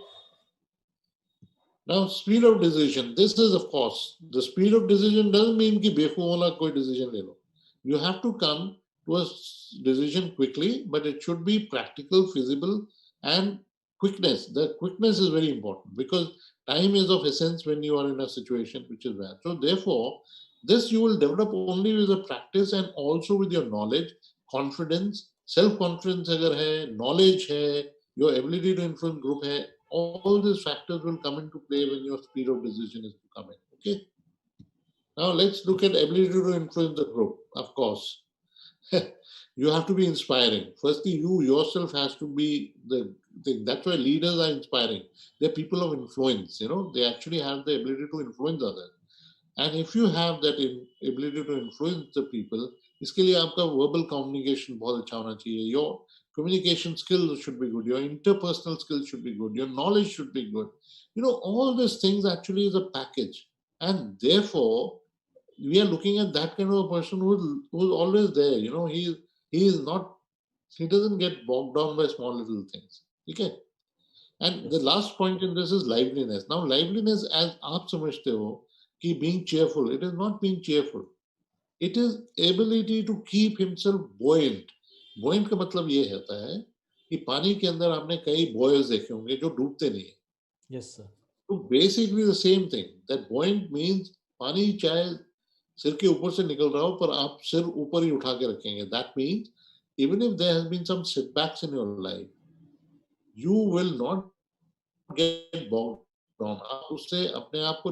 Now, speed of decision. This is, of course, the speed of decision doesn't mean कि बेवकूफ वाला कोई decision ले लो. You have to come to a decision quickly, but it should be practical, feasible, and quickness. The quickness is very important because time is of essence when you are in a situation which is bad. So, therefore, this you will develop only with the practice and also with your knowledge, confidence, self-confidence अगर है, knowledge है, your ability to influence group है, all these factors will come into play when your speed of decision is to come in. Okay. Now let's look at ability to influence the group. Of course, you have to be inspiring. Firstly, you yourself has to be the thing. That's why leaders are inspiring. They're people of influence. They actually have the ability to influence others. And if you have that ability to influence the people, इसके लिए आपका verbal communication बहुत अच्छा होना चाहिए. Your communication skills should be good. Your interpersonal skills should be good. Your knowledge should be good. All these things actually is a package. And therefore, we are looking at that kind of a person who's always there. He doesn't get bogged down by small little things. Okay. And the last point in this is liveliness. Now, liveliness, as आप समझते हो कि being cheerful, it is not being cheerful. It is ability to keep himself buoyant. Buoyant का मतलब ये होता है कि पानी के अंदर आपने कई boys देखे होंगे जो डूबते नहीं है. Yes, sir. So basically the same thing. That buoyant means पानी चाहे सिर के ऊपर से निकल रहा हो पर आप सिर ऊपर ही उठा के रखेंगे. That means even if there has been some setbacks in your life, you will not get bogged down. आप उससे अपने आप को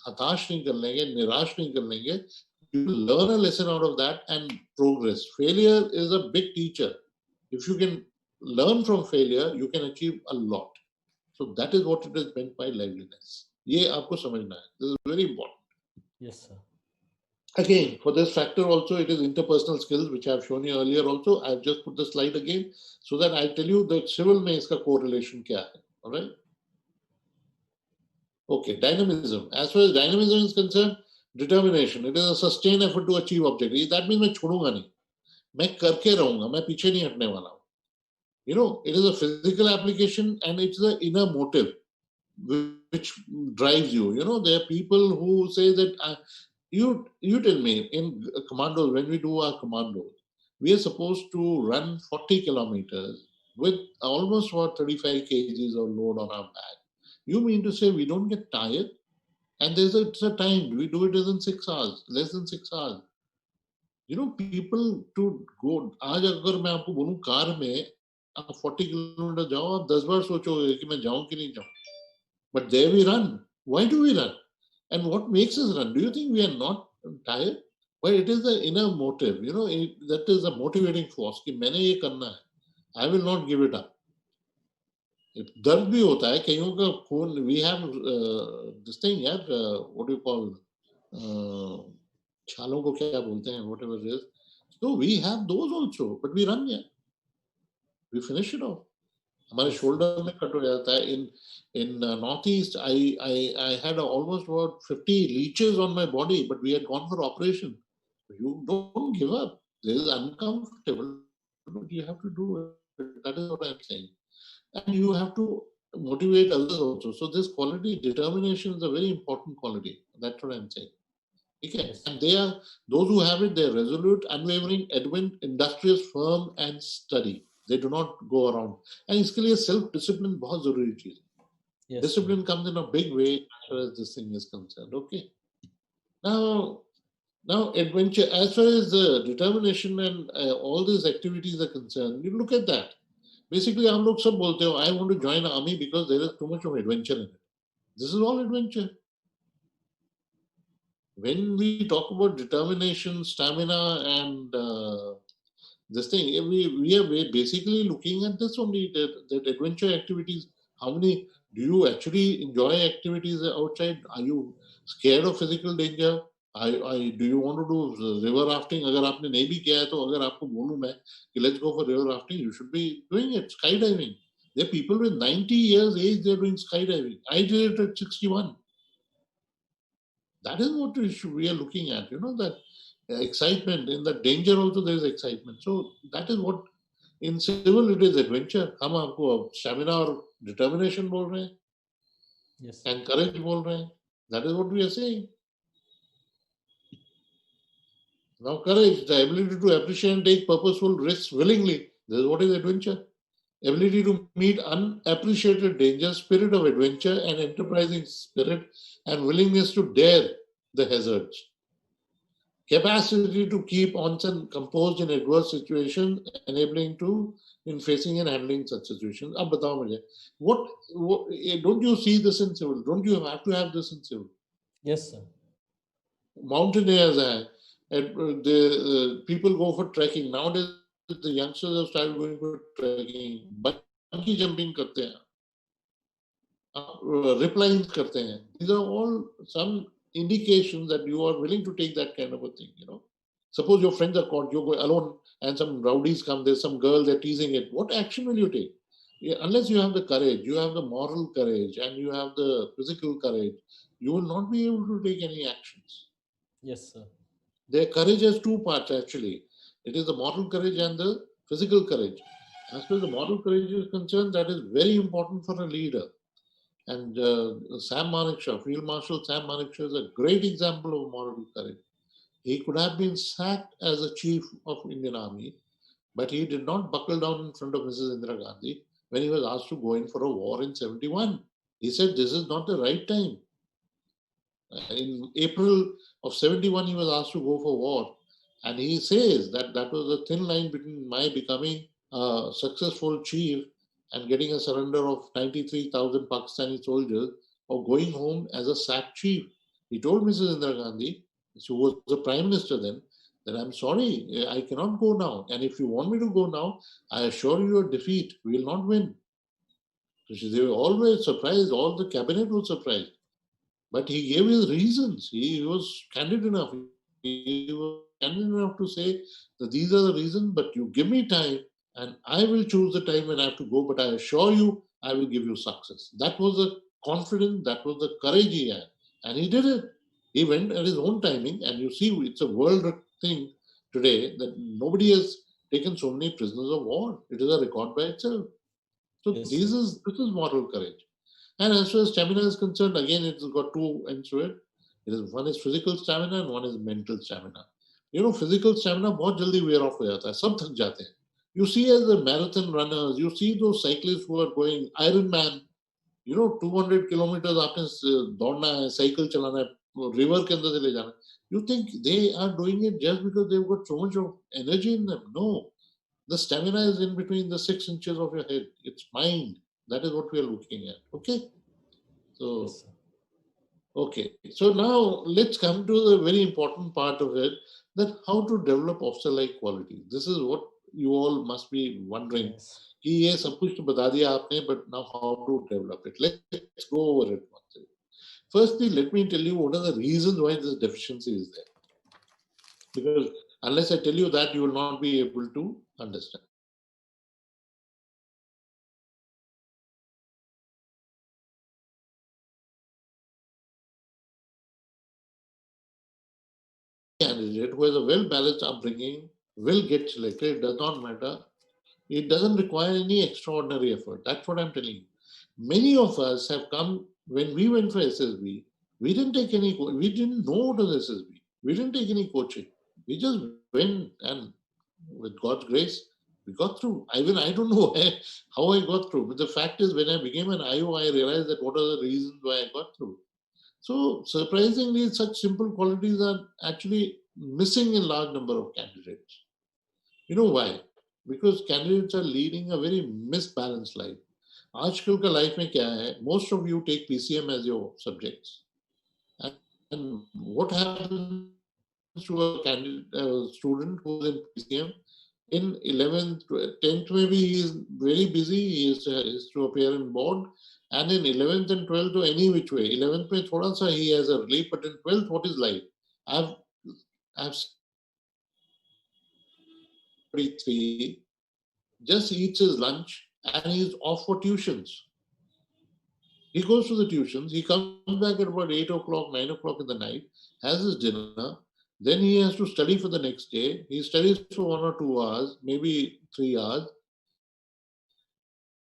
हताश नहीं कर लेंगे, निराश नहीं कर लेंगे. You will learn a lesson out of that and progress. Failure is a big teacher. If you can learn from failure, you can achieve a lot. So that is what it is meant by liveliness. ये आपको समझना है. This is very important. Yes, sir. Again, for this factor also, it is interpersonal skills, which I have shown you earlier also. I've just put the slide again so that I tell you the civil में इसका correlation क्या है. All right? Okay, dynamism. As far as dynamism is concerned, determination. It is a sustained effort to achieve objective. That means मैं छोड़ूंगा नहीं. मैं करके रहूंगा. मैं पीछे नहीं हटने वाला हूँ. You know, it is a physical application and it's the inner motive which drives you. You know, there are people who say that you tell me in commandos, when we do our commandos, we are supposed to run 40 kilometers with almost about 35 kgs of load on our back. You mean to say we don't get tired? And it's a time. We do it within 6 hours, less than 6 hours. You know, people to go. आज अगर मैं आपको बोलूं car में आप 40 kilometre जाओ, आप 10 बार सोचोगे कि मैं जाऊं कि नहीं जाऊं. But there we run. Why do we run? And what makes us run? Do you think we are not tired? Well, it is the inner motive. You know, that is a motivating force कि मैंने ये करना है. I will not give it up. दर्द भी होता है कईयों का खून. We have this thing, यार, what do you call, छालों को क्या बोलते हैं, whatever it is. So we have those also, but we run, yeah. We finish it off. हमारे शोल्डर में कट हो जाता है. In northeast, I had almost about 50 leeches on my body, but we had gone for operation. You don't give up. This is uncomfortable, but you have to do it. That is what I'm saying. And you have to motivate others also. So this quality, determination, is a very important quality. That's what I'm saying. Okay. Yes. And they are those who have it. They are resolute, unwavering, adamant, industrious, firm, and steady. They do not go around. And इसके लिए self discipline बहुत जरूरी चीज है. Yes, Discipline comes in a big way as far as this thing is concerned. Okay. Now adventure, as far as the determination and all these activities are concerned, you look at that. Basically, हम लोग सब बोलते हो, I want to join army because there is too much of adventure in it. This is all adventure. When we talk about determination, stamina, and this thing, we are basically looking at this only, that adventure activities. How many do you actually enjoy activities outside? Are you scared of physical danger? Do you want to do river rafting? अगर आपने नहीं भी किया है तो अगर आपको बोलूं मैं कि let's go for river rafting, you should be doing it. Skydiving. There are people with 90 years age, they're doing skydiving. I did it at 61. That is what we are looking at. You know, that excitement. In the danger also there is excitement. So that is what, in civil it is adventure. हम आपको stamina और determination बोल रहे हैं. yes. And courage बोल रहे हैं. That is what we are saying. Now courage, the ability to appreciate and take purposeful risks willingly. This is what is adventure. Ability to meet unappreciated danger, spirit of adventure and enterprising spirit, and willingness to dare the hazards. Capacity to keep oneself composed in adverse situations, enabling to in facing and handling such situations. अब बताओ मुझे, what don't you see this in civil? Don't you have to have this in civil? Yes, sir. Mountaineers are, the people go for trekking. Nowadays, the youngsters have started going for trekking. Bungee jumping करते हैं, rip lines करते हैं. These are all some indications that you are willing to take that kind of a thing. You know, suppose your friends are caught, you go alone, and some rowdies come. There's some girl, they're teasing it. What action will you take? Unless you have the courage, you have the moral courage, and you have the physical courage, you will not be able to take any actions. Yes, sir. Their courage has two parts actually. It is the moral courage and the physical courage. As far as the moral courage is concerned, that is very important for a leader. And Sam Manekshaw, Field Marshal Sam Manekshaw, is a great example of moral courage. He could have been sacked as a chief of Indian Army, but he did not buckle down in front of Mrs. Indira Gandhi when he was asked to go in for a war in 71. He said, this is not the right time. In April of 71, he was asked to go for war. And he says that that was a thin line between my becoming a successful chief and getting a surrender of 93,000 Pakistani soldiers or going home as a sacked chief. He told Mrs. Indira Gandhi, who was the prime minister then, that I'm sorry, I cannot go now. And if you want me to go now, I assure you a defeat. We will not win. So they were always surprised. All the cabinet was surprised. But he gave his reasons. He was candid enough. He was candid enough to say that these are the reasons, but you give me time and I will choose the time when I have to go. But I assure you, I will give you success. That was the confidence, that was the courage he had. And he did it. He went at his own timing. And you see, it's a world thing today that nobody has taken so many prisoners of war. It is a record by itself. So Yes, sir. this is moral courage. And as far as stamina is concerned, again, it's got two ends to it. One is physical stamina and one is mental stamina. Physical stamina बहुत जल्दी wear off हो जाता है, सब थक जाते हैं. You see as the marathon runners, you see those cyclists who are going Ironman, 200 kilometers आपने दौड़ना है, साइकिल चलाना है, river के अंदर से ले जाना है. You think they are doing it just because they've got so much of energy in them? No. The stamina is in between the 6 inches of your head. It's mind. That is what we are looking at. Okay. So, Yes, sir. okay. So now let's come to the very important part of it, that how to develop officer-like qualities. This is what you all must be wondering. Yes. कि ये सब कुछ तो बता दिया आपने, but now how to develop it? Let's go over it once. Firstly, let me tell you what are the reasons why this deficiency is there. Because unless I tell you that, you will not be able to understand. Candidate who has a well-balanced upbringing will get selected. It does not matter. It doesn't require any extraordinary effort. That's what I'm telling you. Many of us have come when we went for SSB. We didn't take any. We didn't know what was SSB. We didn't take any coaching. We just went, and with God's grace, we got through. I don't know how I got through. But the fact is, when I became an IO, I realized that what are the reasons why I got through. So surprisingly, such simple qualities are actually missing in large number of candidates. You know why? Because candidates are leading a very misbalanced life. आजकल का life में क्या है? Most of you take PCM as your subjects, and what happens to a candidate student who is in PCM? In 11th, 10th, maybe he is very busy. He is to appear in board, and in 11th and 12th, to any which way. 11th में थोड़ा सा he has a relief, but in 12th, what is life? I've 33 just eats his lunch and he's off for tuitions. He goes to the tuitions, he comes back at about 8 o'clock, 9 o'clock in the night, has his dinner, then he has to study for the next day. He studies for 1 or 2 hours, maybe 3 hours,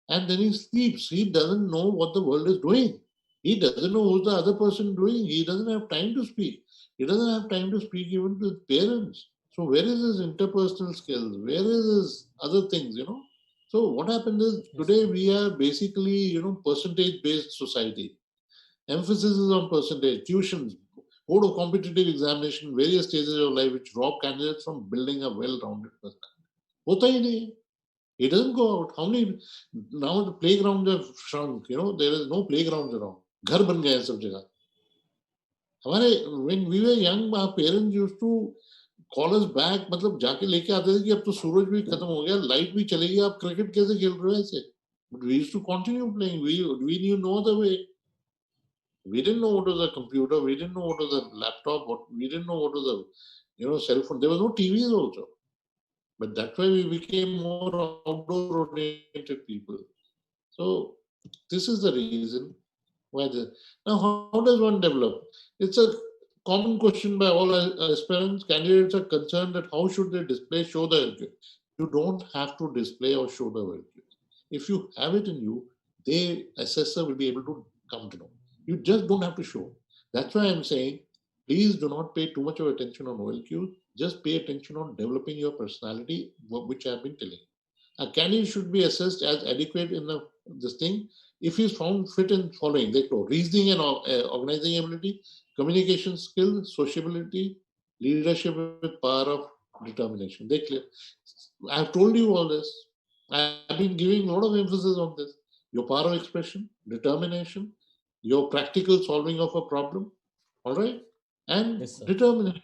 and then he sleeps. He doesn't know what the world is doing. He doesn't know who's the other person doing. He doesn't have time to speak. He doesn't have time to speak even to his parents. So where is his interpersonal skills? Where is his other things, So what happened is today we are basically, percentage-based society. Emphasis is on percentage, tuitions, go to competitive examination, various stages of life which rob candidates from building a well-rounded personality. होता ही नहीं है. He doesn't go out. How many now the playgrounds have shrunk, there is no playgrounds around. घर बन गए हैं सब जगह. हमारे when we were young, our parents used to call us back, मतलब जाके लेके आते थे कि अब तो सूरज भी खत्म हो गया, लाइट भी चलेगी, आप क्रिकेट कैसे खेल रहे हो ऐसे? But we used to continue playing. We knew no other way. We didn't know what was a computer. We didn't know what was a laptop. We didn't know what was a cell phone. There was no TVs also. But that's why we became more outdoor oriented people. So this is the reason why now how does one develop? It's a common question by all aspirants. Candidates are concerned that how should they show the LQ. You don't have to display or show the LQ. If you have it in you, the assessor will be able to come to know. You just don't have to show. That's why I'm saying, please do not pay too much of attention on OLQ. Just pay attention on developing your personality, which I've been telling. A candidate should be assessed as adequate in this thing if he's found fit in following. Reasoning and organizing ability, communication skills, sociability, leadership with power of determination. I've told you all this. I've been giving a lot of emphasis on this. Your power of expression, determination, your practical solving of a problem, all right? And Yes, sir. determination.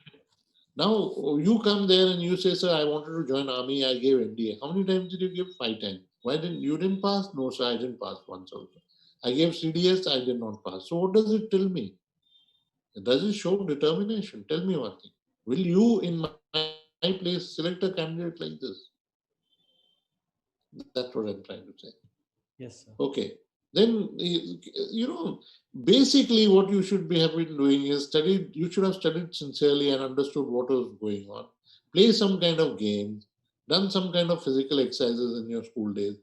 Now you come there and you say, sir, I wanted to join army. I gave NDA. How many times did you give? 5 times. Why didn't you didn't pass? No, sir, I didn't pass once also. I gave CDS. I did not pass. So what does it tell me? Does it show determination? Tell me one thing. Will you, in my place, select a candidate like this? That's what I'm trying to say. Yes, sir. Okay. Then, basically what you should have been doing is you should have studied sincerely and understood what was going on. Play some kind of games, done some kind of physical exercises in your school days,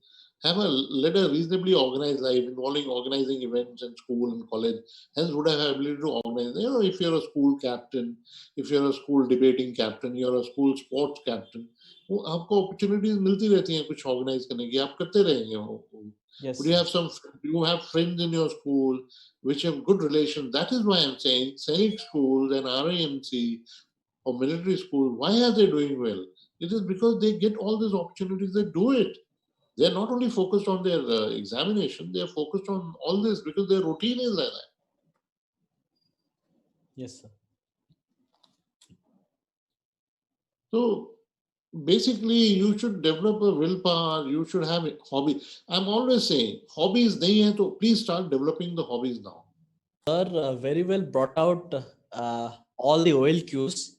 led a reasonably organized life involving organizing events in school and college, hence would have ability to organize. If you're a school captain, if you're a school debating captain, you're a school sports captain, वो आपको opportunities मिलती रहती हैं कुछ organise करने की, आप करते रहेंगे Yes, But you have friends in your school which have good relations. That is why I'm saying Sainik schools and RAMC or military schools, why are they doing well? It is because they get all these opportunities, they do it. They're not only focused on their examination, they're focused on all this because their routine is like that. Yes, sir. So basically, you should develop a willpower, you should have a hobby. I'm always saying, hobbies nahi hai, so please start developing the hobbies now. Sir, very well brought out all the oil cues.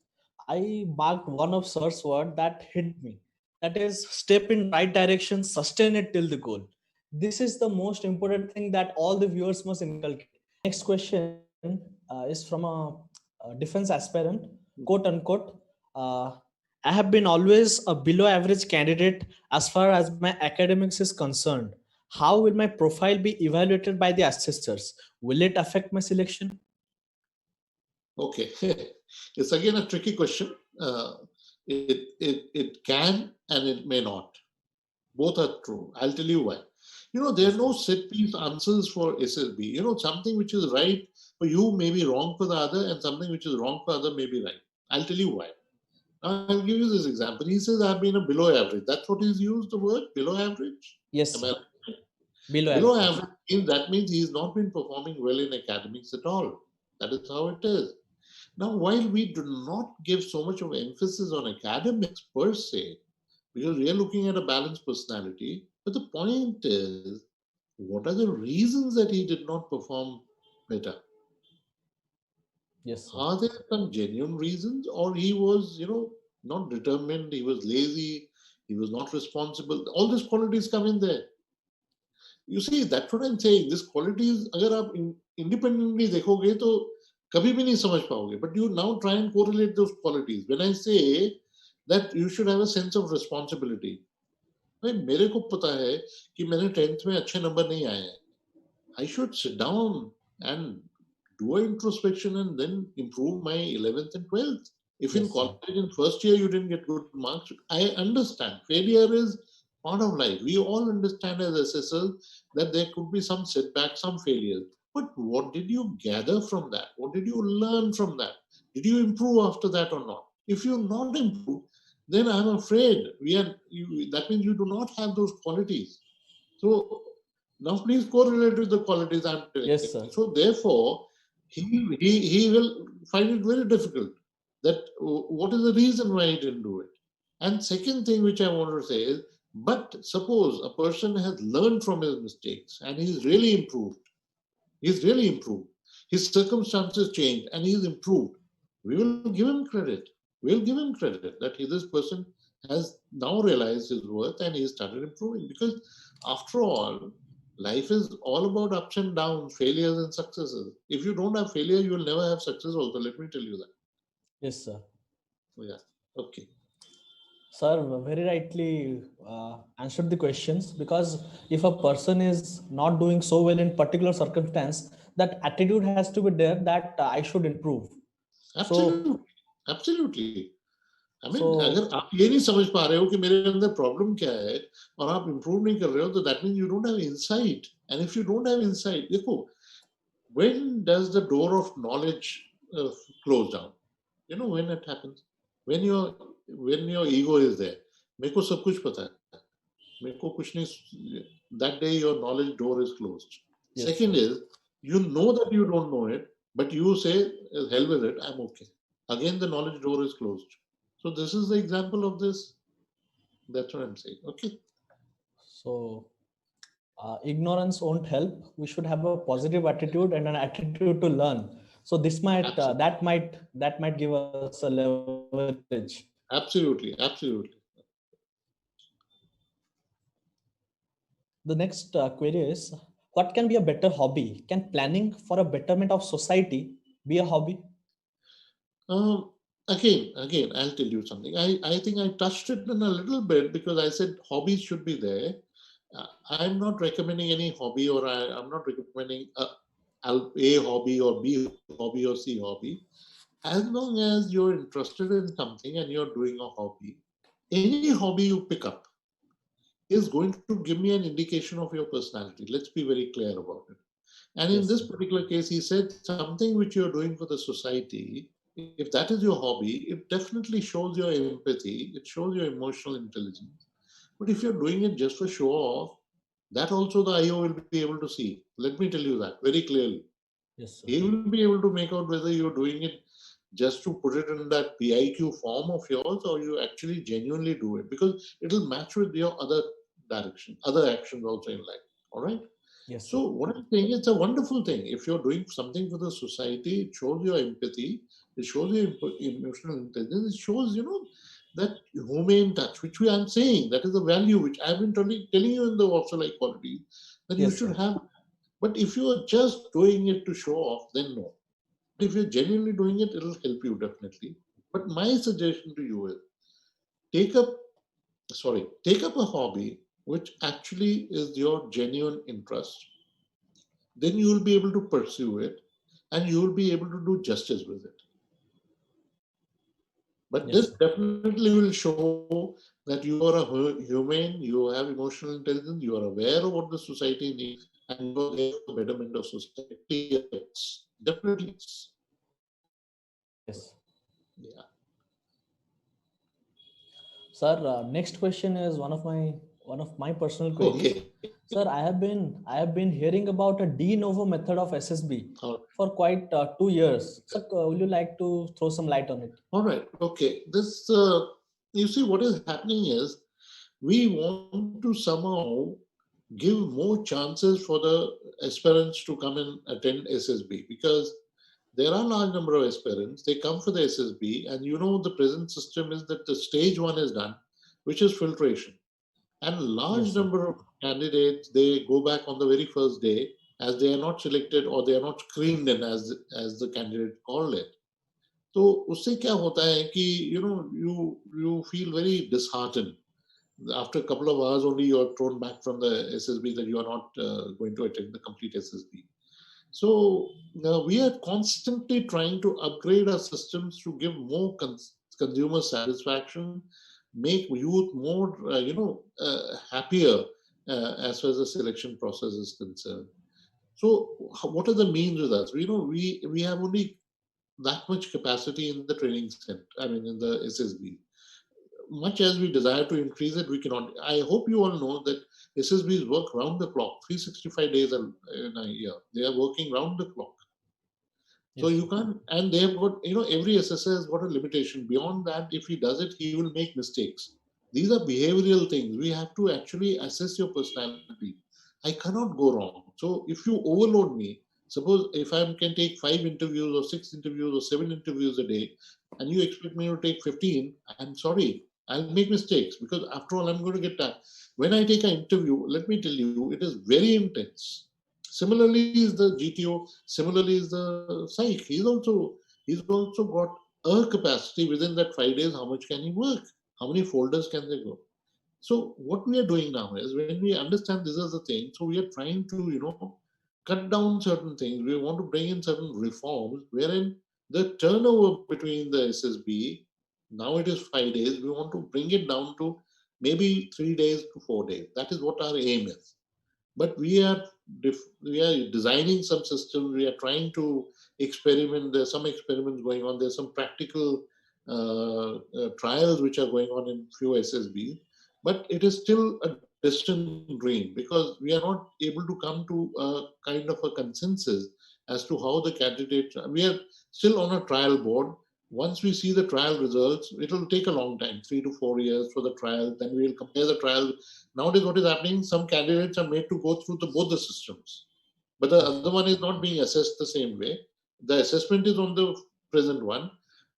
I marked one of Sir's word that hit me. That is, step in right direction, sustain it till the goal. This is the most important thing that all the viewers must inculcate. Next question is from a defense aspirant, quote unquote. I have been always a below average candidate as far as my academics is concerned. How will my profile be evaluated by the assessors? Will it affect my selection? Okay, it's again a tricky question. It can and it may not. Both are true. I'll tell you why. There are no set piece answers for SSB. Something which is right for you may be wrong for the other, and something which is wrong for the other may be right. I'll tell you why. Now, I'll give you this example. He says, I've been a below average. That's what he's used the word, below average? Yes, Am I sir. right? Below Below average. average means that means he's not been performing well in academics at all. That is how it is. Now, while we do not give so much of emphasis on academics per se, because we are looking at a balanced personality, but the point is, what are the reasons that he did not perform better? Yes, sir. Are there some genuine reasons, or he was, not determined, he was lazy, he was not responsible? All these qualities come in there. You see, that's what I'm saying. These qualities, अगर आप independently देखोगे तो कभी भी नहीं समझ पाओगे. But you now try and correlate those qualities. When I say that you should have a sense of responsibility, भाई मेरे को पता है कि मैंने 10th में अच्छे नंबर नहीं आए हैं. I should sit down and do an introspection and then improve my 11th and 12th. If in Yes, sir. college in first year you didn't get good marks, I understand. Failure is part of life. We all understand as assessors that there could be some setbacks, some failures. But what did you gather from that? What did you learn from that? Did you improve after that or not? If you not improved, then I'm afraid that means you do not have those qualities. So now please correlate with the qualities I'm telling. Yes, sir. So therefore, he will find it very difficult that what is the reason why he didn't do it. And second thing which I want to say is, but suppose a person has learned from his mistakes and he's really improved. He's really improved. His circumstances changed and he's improved. We will give him credit. We'll give him credit that this person has now realized his worth and he started improving. Because after all, life is all about ups and downs, failures and successes. If you don't have failure, you will never have success also. Let me tell you that. Yes, sir. Yeah. Okay. Sir, very rightly answered the questions, because if a person is not doing so well in particular circumstance, that attitude has to be there that I should improve. Absolutely. Absolutely. I mean, So- अगर आप ये नहीं समझ पा रहे हो कि मेरे अंदर प्रॉब्लम क्या है और आप improve नहीं कर रहे हो, तो that means you don't have insight. And if you don't have insight, देखो, when does the door of knowledge close down? You know when it happens? When your ego is there. मेरे को सब कुछ पता है. मेरे को कुछ नहीं. That day your knowledge door is closed. Yes, Second sir. is, you know that you don't know it, but you say, hell with it, I'm okay. again the knowledge door is closed. So this is the example of this. That's what I'm saying. Okay. So ignorance won't help. We should have a positive attitude and an attitude to learn. So this might Absolutely. that might give us a leverage. Absolutely. Absolutely. The next query is, what can be a better hobby? Can planning for a betterment of society be a hobby? Um, again, I'll tell you something. I think I touched it in a little bit because I said hobbies should be there. I'm not recommending any hobby, or I'm not recommending A hobby or B hobby or C hobby. As long as you're interested in something and you're doing a hobby, any hobby you pick up is going to give me an indication of your personality. Let's be very clear about it. And in Yes, this sir. particular case, he said something which you're doing for the society, if that is your hobby, it definitely shows your empathy, it shows your emotional intelligence. But if you're doing it just for show off, that also the IO will be able to see. Let me tell you that very clearly. Yes, sir. He will be able to make out whether you're doing it just to put it in that PIQ form of yours or you actually genuinely do it because it'll match with your other direction, other actions also in life. All right. Yes, sir. So what I'm saying, it's a wonderful thing. If you're doing something for the society, it shows your empathy, it shows your emotional intelligence, it shows, that humane touch, which we are saying, that is a value which I've been telling you in the Opsala quality that you Yes, sir. should have. But if you are just doing it to show off, then no. But if you're genuinely doing it, it'll help you definitely. But my suggestion to you is take up, take up a hobby which actually is your genuine interest, then you will be able to pursue it and you will be able to do justice with it. But Yes, this sir. definitely will show that you are a human, you have emotional intelligence, you are aware of what the society needs, and you are there for the betterment of society. Yes, definitely. Yes. Yes. Yeah. Sir, next question is one of my personal queries. Okay. Sir, I have been hearing about a de novo method of SSB All right. for quite 2 years. Sir, will you like to throw some light on it? All right. Okay. This, you see, what is happening is we want to somehow give more chances for the aspirants to come and attend SSB because there are a large number of aspirants. They come for the SSB, and the present system is that the stage one is done, which is filtration. And a large Yes, sir. number of candidates they go back on the very first day as they are not selected or they are not screened in as the candidate called it. तो उससे क्या होता है कि you feel very disheartened after a couple of hours only you are thrown back from the SSB that you are not going to attend the complete SSB. So we are constantly trying to upgrade our systems to give more consumer satisfaction, make youth more, happier as far as the selection process is concerned. So what are the means with us? We have only that much capacity in the training center. I mean, in the SSB. Much as we desire to increase it, we cannot. I hope you all know that SSBs work round the clock, 365 days in a year. They are working round the clock. So Yes, you sir. can't, and they have got, every assessor has got a limitation. Beyond that, if he does it, he will make mistakes. These are behavioral things. We have to actually assess your personality. I cannot go wrong. So if you overload me, suppose if I can take 5 interviews or 6 interviews or 7 interviews a day, and you expect me to take 15, I'm sorry. I'll make mistakes because after all, I'm going to get that. When I take an interview, let me tell you, it is very intense. Similarly is the GTO. Similarly is the psych. He's also got a capacity within that 5 days. How much can he work? How many folders can they go? So what we are doing now is when we understand this is the thing, so we are trying to cut down certain things. We want to bring in certain reforms wherein the turnover between the SSB now it is 5 days. We want to bring it down to maybe 3 days to 4 days. That is what our aim is. But we are designing some systems. We are trying to experiment. There's some experiments going on. There's some practical trials which are going on in few SSBs, but it is still a distant dream because we are not able to come to a kind of a consensus as to how the candidates. We are still on a trial board. Once we see the trial results, it will take a long time, 3 to 4 years for the trial. Then we will compare the trial. Nowadays, what is happening? Some candidates are made to go through both the systems, but the other one is not being assessed the same way. The assessment is on the present one.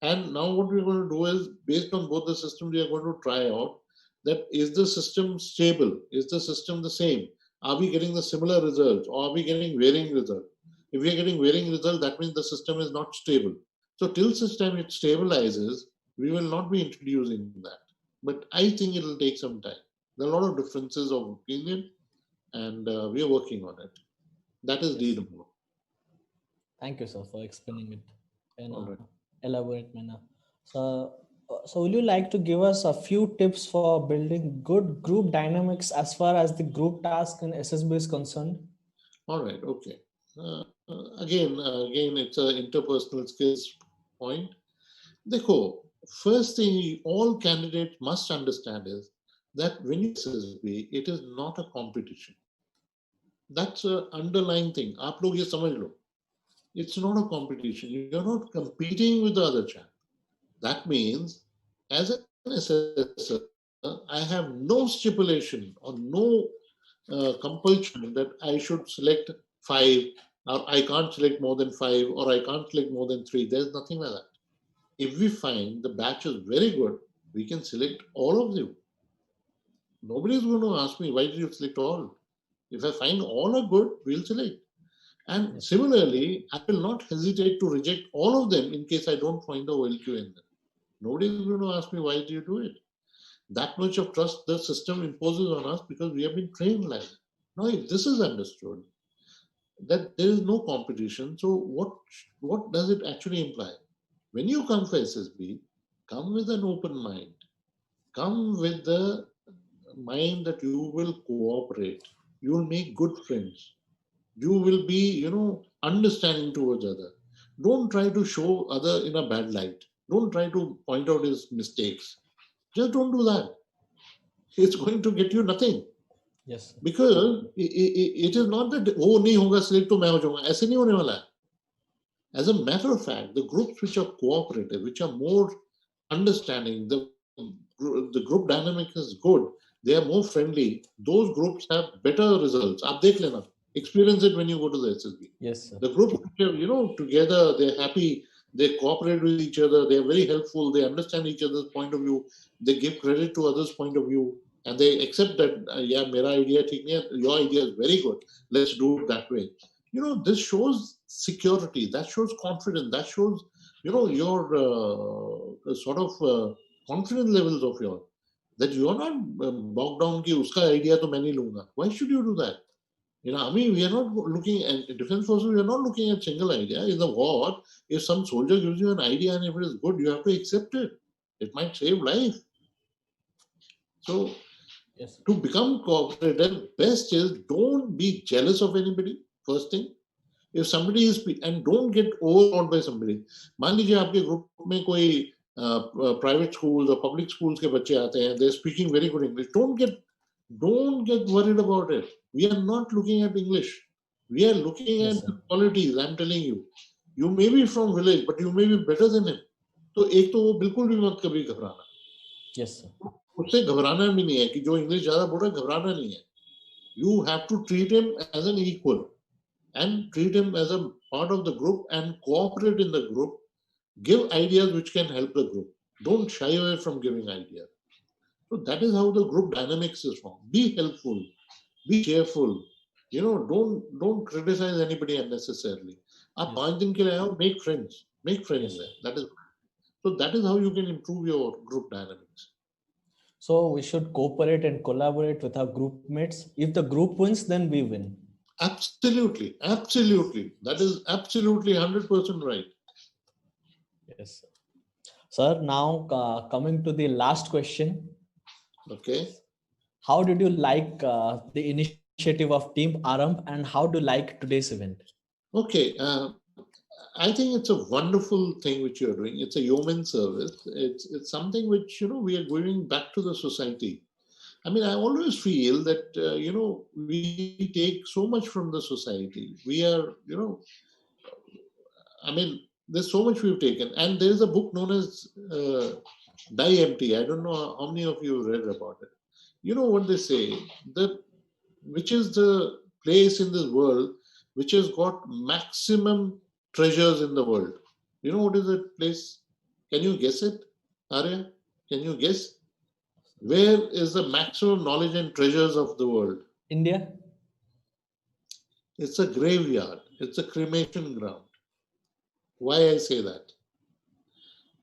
And now what we're going to do is, based on both the systems, we are going to try out that is the system stable? Is the system the same? Are we getting the similar results or are we getting varying results? If we are getting varying results, that means the system is not stable. So till such time it stabilizes, we will not be introducing that. But I think it will take some time. There are a lot of differences of opinion, and we are working on it. That is Yes. DWO. Thank you, sir, for explaining it in All a right. elaborate manner. So will you like to give us a few tips for building good group dynamics as far as the group task in SSB is concerned? All right. Okay. Again, it's a interpersonal skills point. Dekho, first thing all candidates must understand is that when you SSB, it is not a competition. That's an underlying thing. आप लोग ये समझ लो. It's not a competition. You're not competing with the other chap. That means, as an assessor, I have no stipulation or no compulsion that I should select five, or I can't select more than five, or I can't select more than three. There's nothing like that. If we find the batch is very good, we can select all of you. Nobody is going to ask me, why did you select all? If I find all are good, we'll select. And Yes. similarly, I will not hesitate to reject all of them in case I don't find the OLQ in them. Nobody is going to ask me, why do you do it? That much of trust the system imposes on us because we have been trained like that. Now, if this is understood, that there is no competition, so what does it actually imply? When you come for SSB, come with an open mind. Come with the mind that you will cooperate. You will make good friends. You will be, understanding towards other. Don't try to show other in a bad light. Don't try to point out his mistakes. Just don't do that. It's going to get you nothing. Yes, sir. Because it is not that, oh, nahi hoga select to main ho jaunga. ऐसे नहीं होने वाला है. As a matter of fact, the groups which are cooperative, which are more understanding, the group dynamic is good, they are more friendly, those groups have better results. आप देख लेना. Experience it when you go to the SSB. Yes, sir. The groups which are, together, they're happy, they cooperate with each other, they're very helpful, they understand each other's point of view, they give credit to others' point of view, and they accept that, yeah, mera idea theek nahi hai, your idea is very good, let's do it that way. This shows security, that shows confidence, that shows, your sort of confidence levels of your, that you're not bogged down ki uska idea to main nahi lunga. Why should you do that? We are not looking at defense forces, we are not looking at single idea. In the war, if some soldier gives you an idea and if it is good, you have to accept it. It might save life. So Yes, sir. to become cooperative, best is don't be jealous of anybody, first thing. If somebody is, and don't get overawed by somebody. मान लीजिए आपके group में कोई private schools or public schools के बच्चे आते हैं, they're speaking very good English. Don't get worried about it. We are not looking at English. We are looking Yes, at sir. the qualities. I'm telling you. You may be from village, but you may be better than him. तो एक तो वो बिल्कुल भी मत कभी घबराना. Yes, sir. उससे घबराना भी नहीं है कि जो इंग्लिश ज्यादा बोल रहा है घबराना नहीं है. You have to treat him as an equal and treat him as a part of the group and cooperate in the group. Give ideas which can help the group. Don't shy away from giving ideas. So that is how the group dynamics is formed. Be helpful, be cheerful. Don't criticize anybody unnecessarily. आप Yes. 5 दिन के लिए आओ, make friends. Make friends Yes. there. That is how you can improve your group dynamics. So we should cooperate and collaborate with our group mates. If the group wins, then we win. Absolutely. That is absolutely 100% right. Yes, sir. Sir, now coming to the last question. Okay. How did you like the initiative of Team Aramb and how do you like today's event? Okay. I think it's a wonderful thing which you're doing. It's a yeoman service. It's something which we are giving back to the society. I mean, I always feel that we take so much from the society. We are I mean, There's so much we've taken. And there is a book known as Die Empty. I don't know how many of you read about it. You know what they say? That which is the place in this world which has got maximum treasures in the world? You know what is that place? Can you guess it, Arya? Can you guess? Where is the maximum knowledge and treasures of the world? India? It's a graveyard. It's a cremation ground. Why I say that?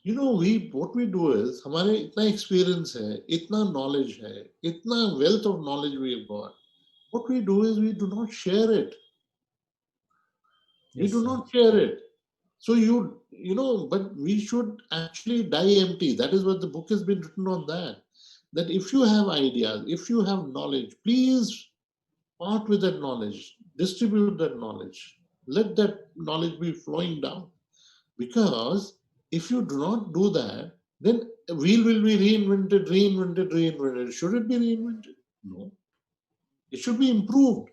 You know, what we do is हमारे इतना experience है, इतना knowledge है, इतना wealth of knowledge we have got. What we do is we do not share it. We Yes, do sir. not share it. So you know, but we should actually die empty. That is what the book has been written on that. That if you have ideas, if you have knowledge, please part with that knowledge, distribute that knowledge. Let that knowledge be flowing down. Because if you do not do that, then wheel will be reinvented, reinvented, reinvented. Should it be reinvented? No. It should be improved.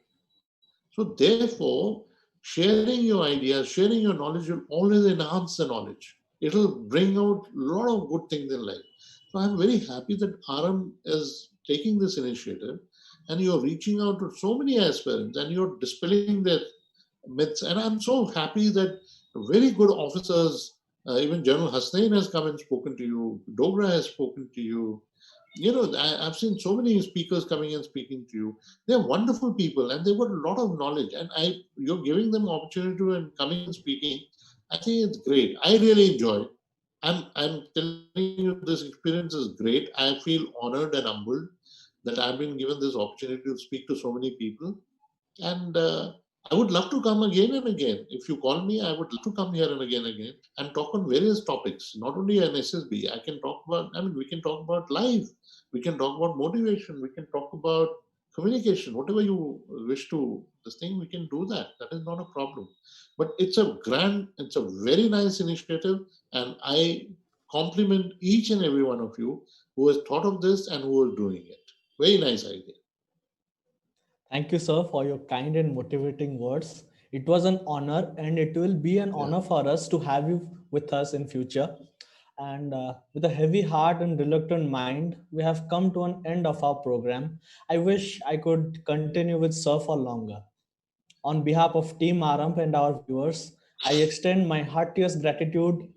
So therefore, sharing your ideas, sharing your knowledge will always enhance the knowledge. It will bring out a lot of good things in life. So I'm very happy that Aram is taking this initiative and you're reaching out to so many aspirants and you're dispelling their myths. And I'm so happy that very good officers, even General Hasnain has come and spoken to you, Dogra has spoken to you. You know, I've seen so many speakers coming and speaking to you. They're wonderful people and they've got a lot of knowledge. And you're giving them opportunity to and coming and speaking. I think it's great. I really enjoy it. I'm telling you, this experience is great. I feel honored and humbled that I've been given this opportunity to speak to so many people. And I would love to come again and again. If you call me, I would love to come here and again and talk on various topics, not only an SSB. I can talk about, I mean, we can talk about life, we can talk about motivation, we can talk about communication, whatever you wish to, this thing, we can do that. That is not a problem. But it's a very nice initiative. And I compliment each and every one of you who has thought of this and who is doing it. Very nice idea. Thank you, sir, for your kind and motivating words. It was an honor, and it will be an Yeah. honor for us to have you with us in future. And with a heavy heart and reluctant mind, we have come to an end of our program. I wish I could continue with sir for longer. On behalf of Team Aramp and our viewers, I extend my heartiest gratitude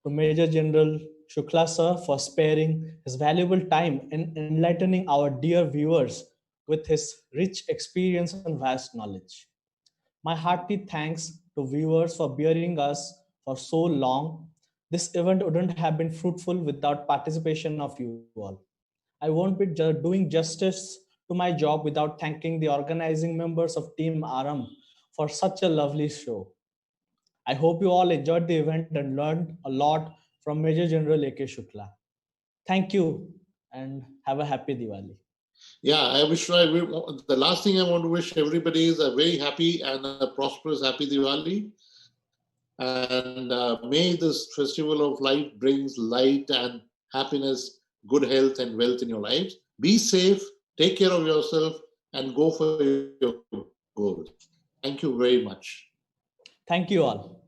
to Major General Shukla sir for sparing his valuable time and enlightening our dear viewers with his rich experience and vast knowledge. My hearty thanks to viewers for bearing us for so long. This event wouldn't have been fruitful without participation of you all. I won't be doing justice to my job without thanking the organizing members of Team Aram for such a lovely show. I hope you all enjoyed the event and learned a lot from Major General A.K. Shukla. Thank you and have a happy Diwali. Yeah, the last thing I want to wish everybody is a very happy and a prosperous happy Diwali. And may this festival of light brings light and happiness, good health and wealth in your lives. Be safe, take care of yourself, and go for your goals. Thank you very much. Thank you all.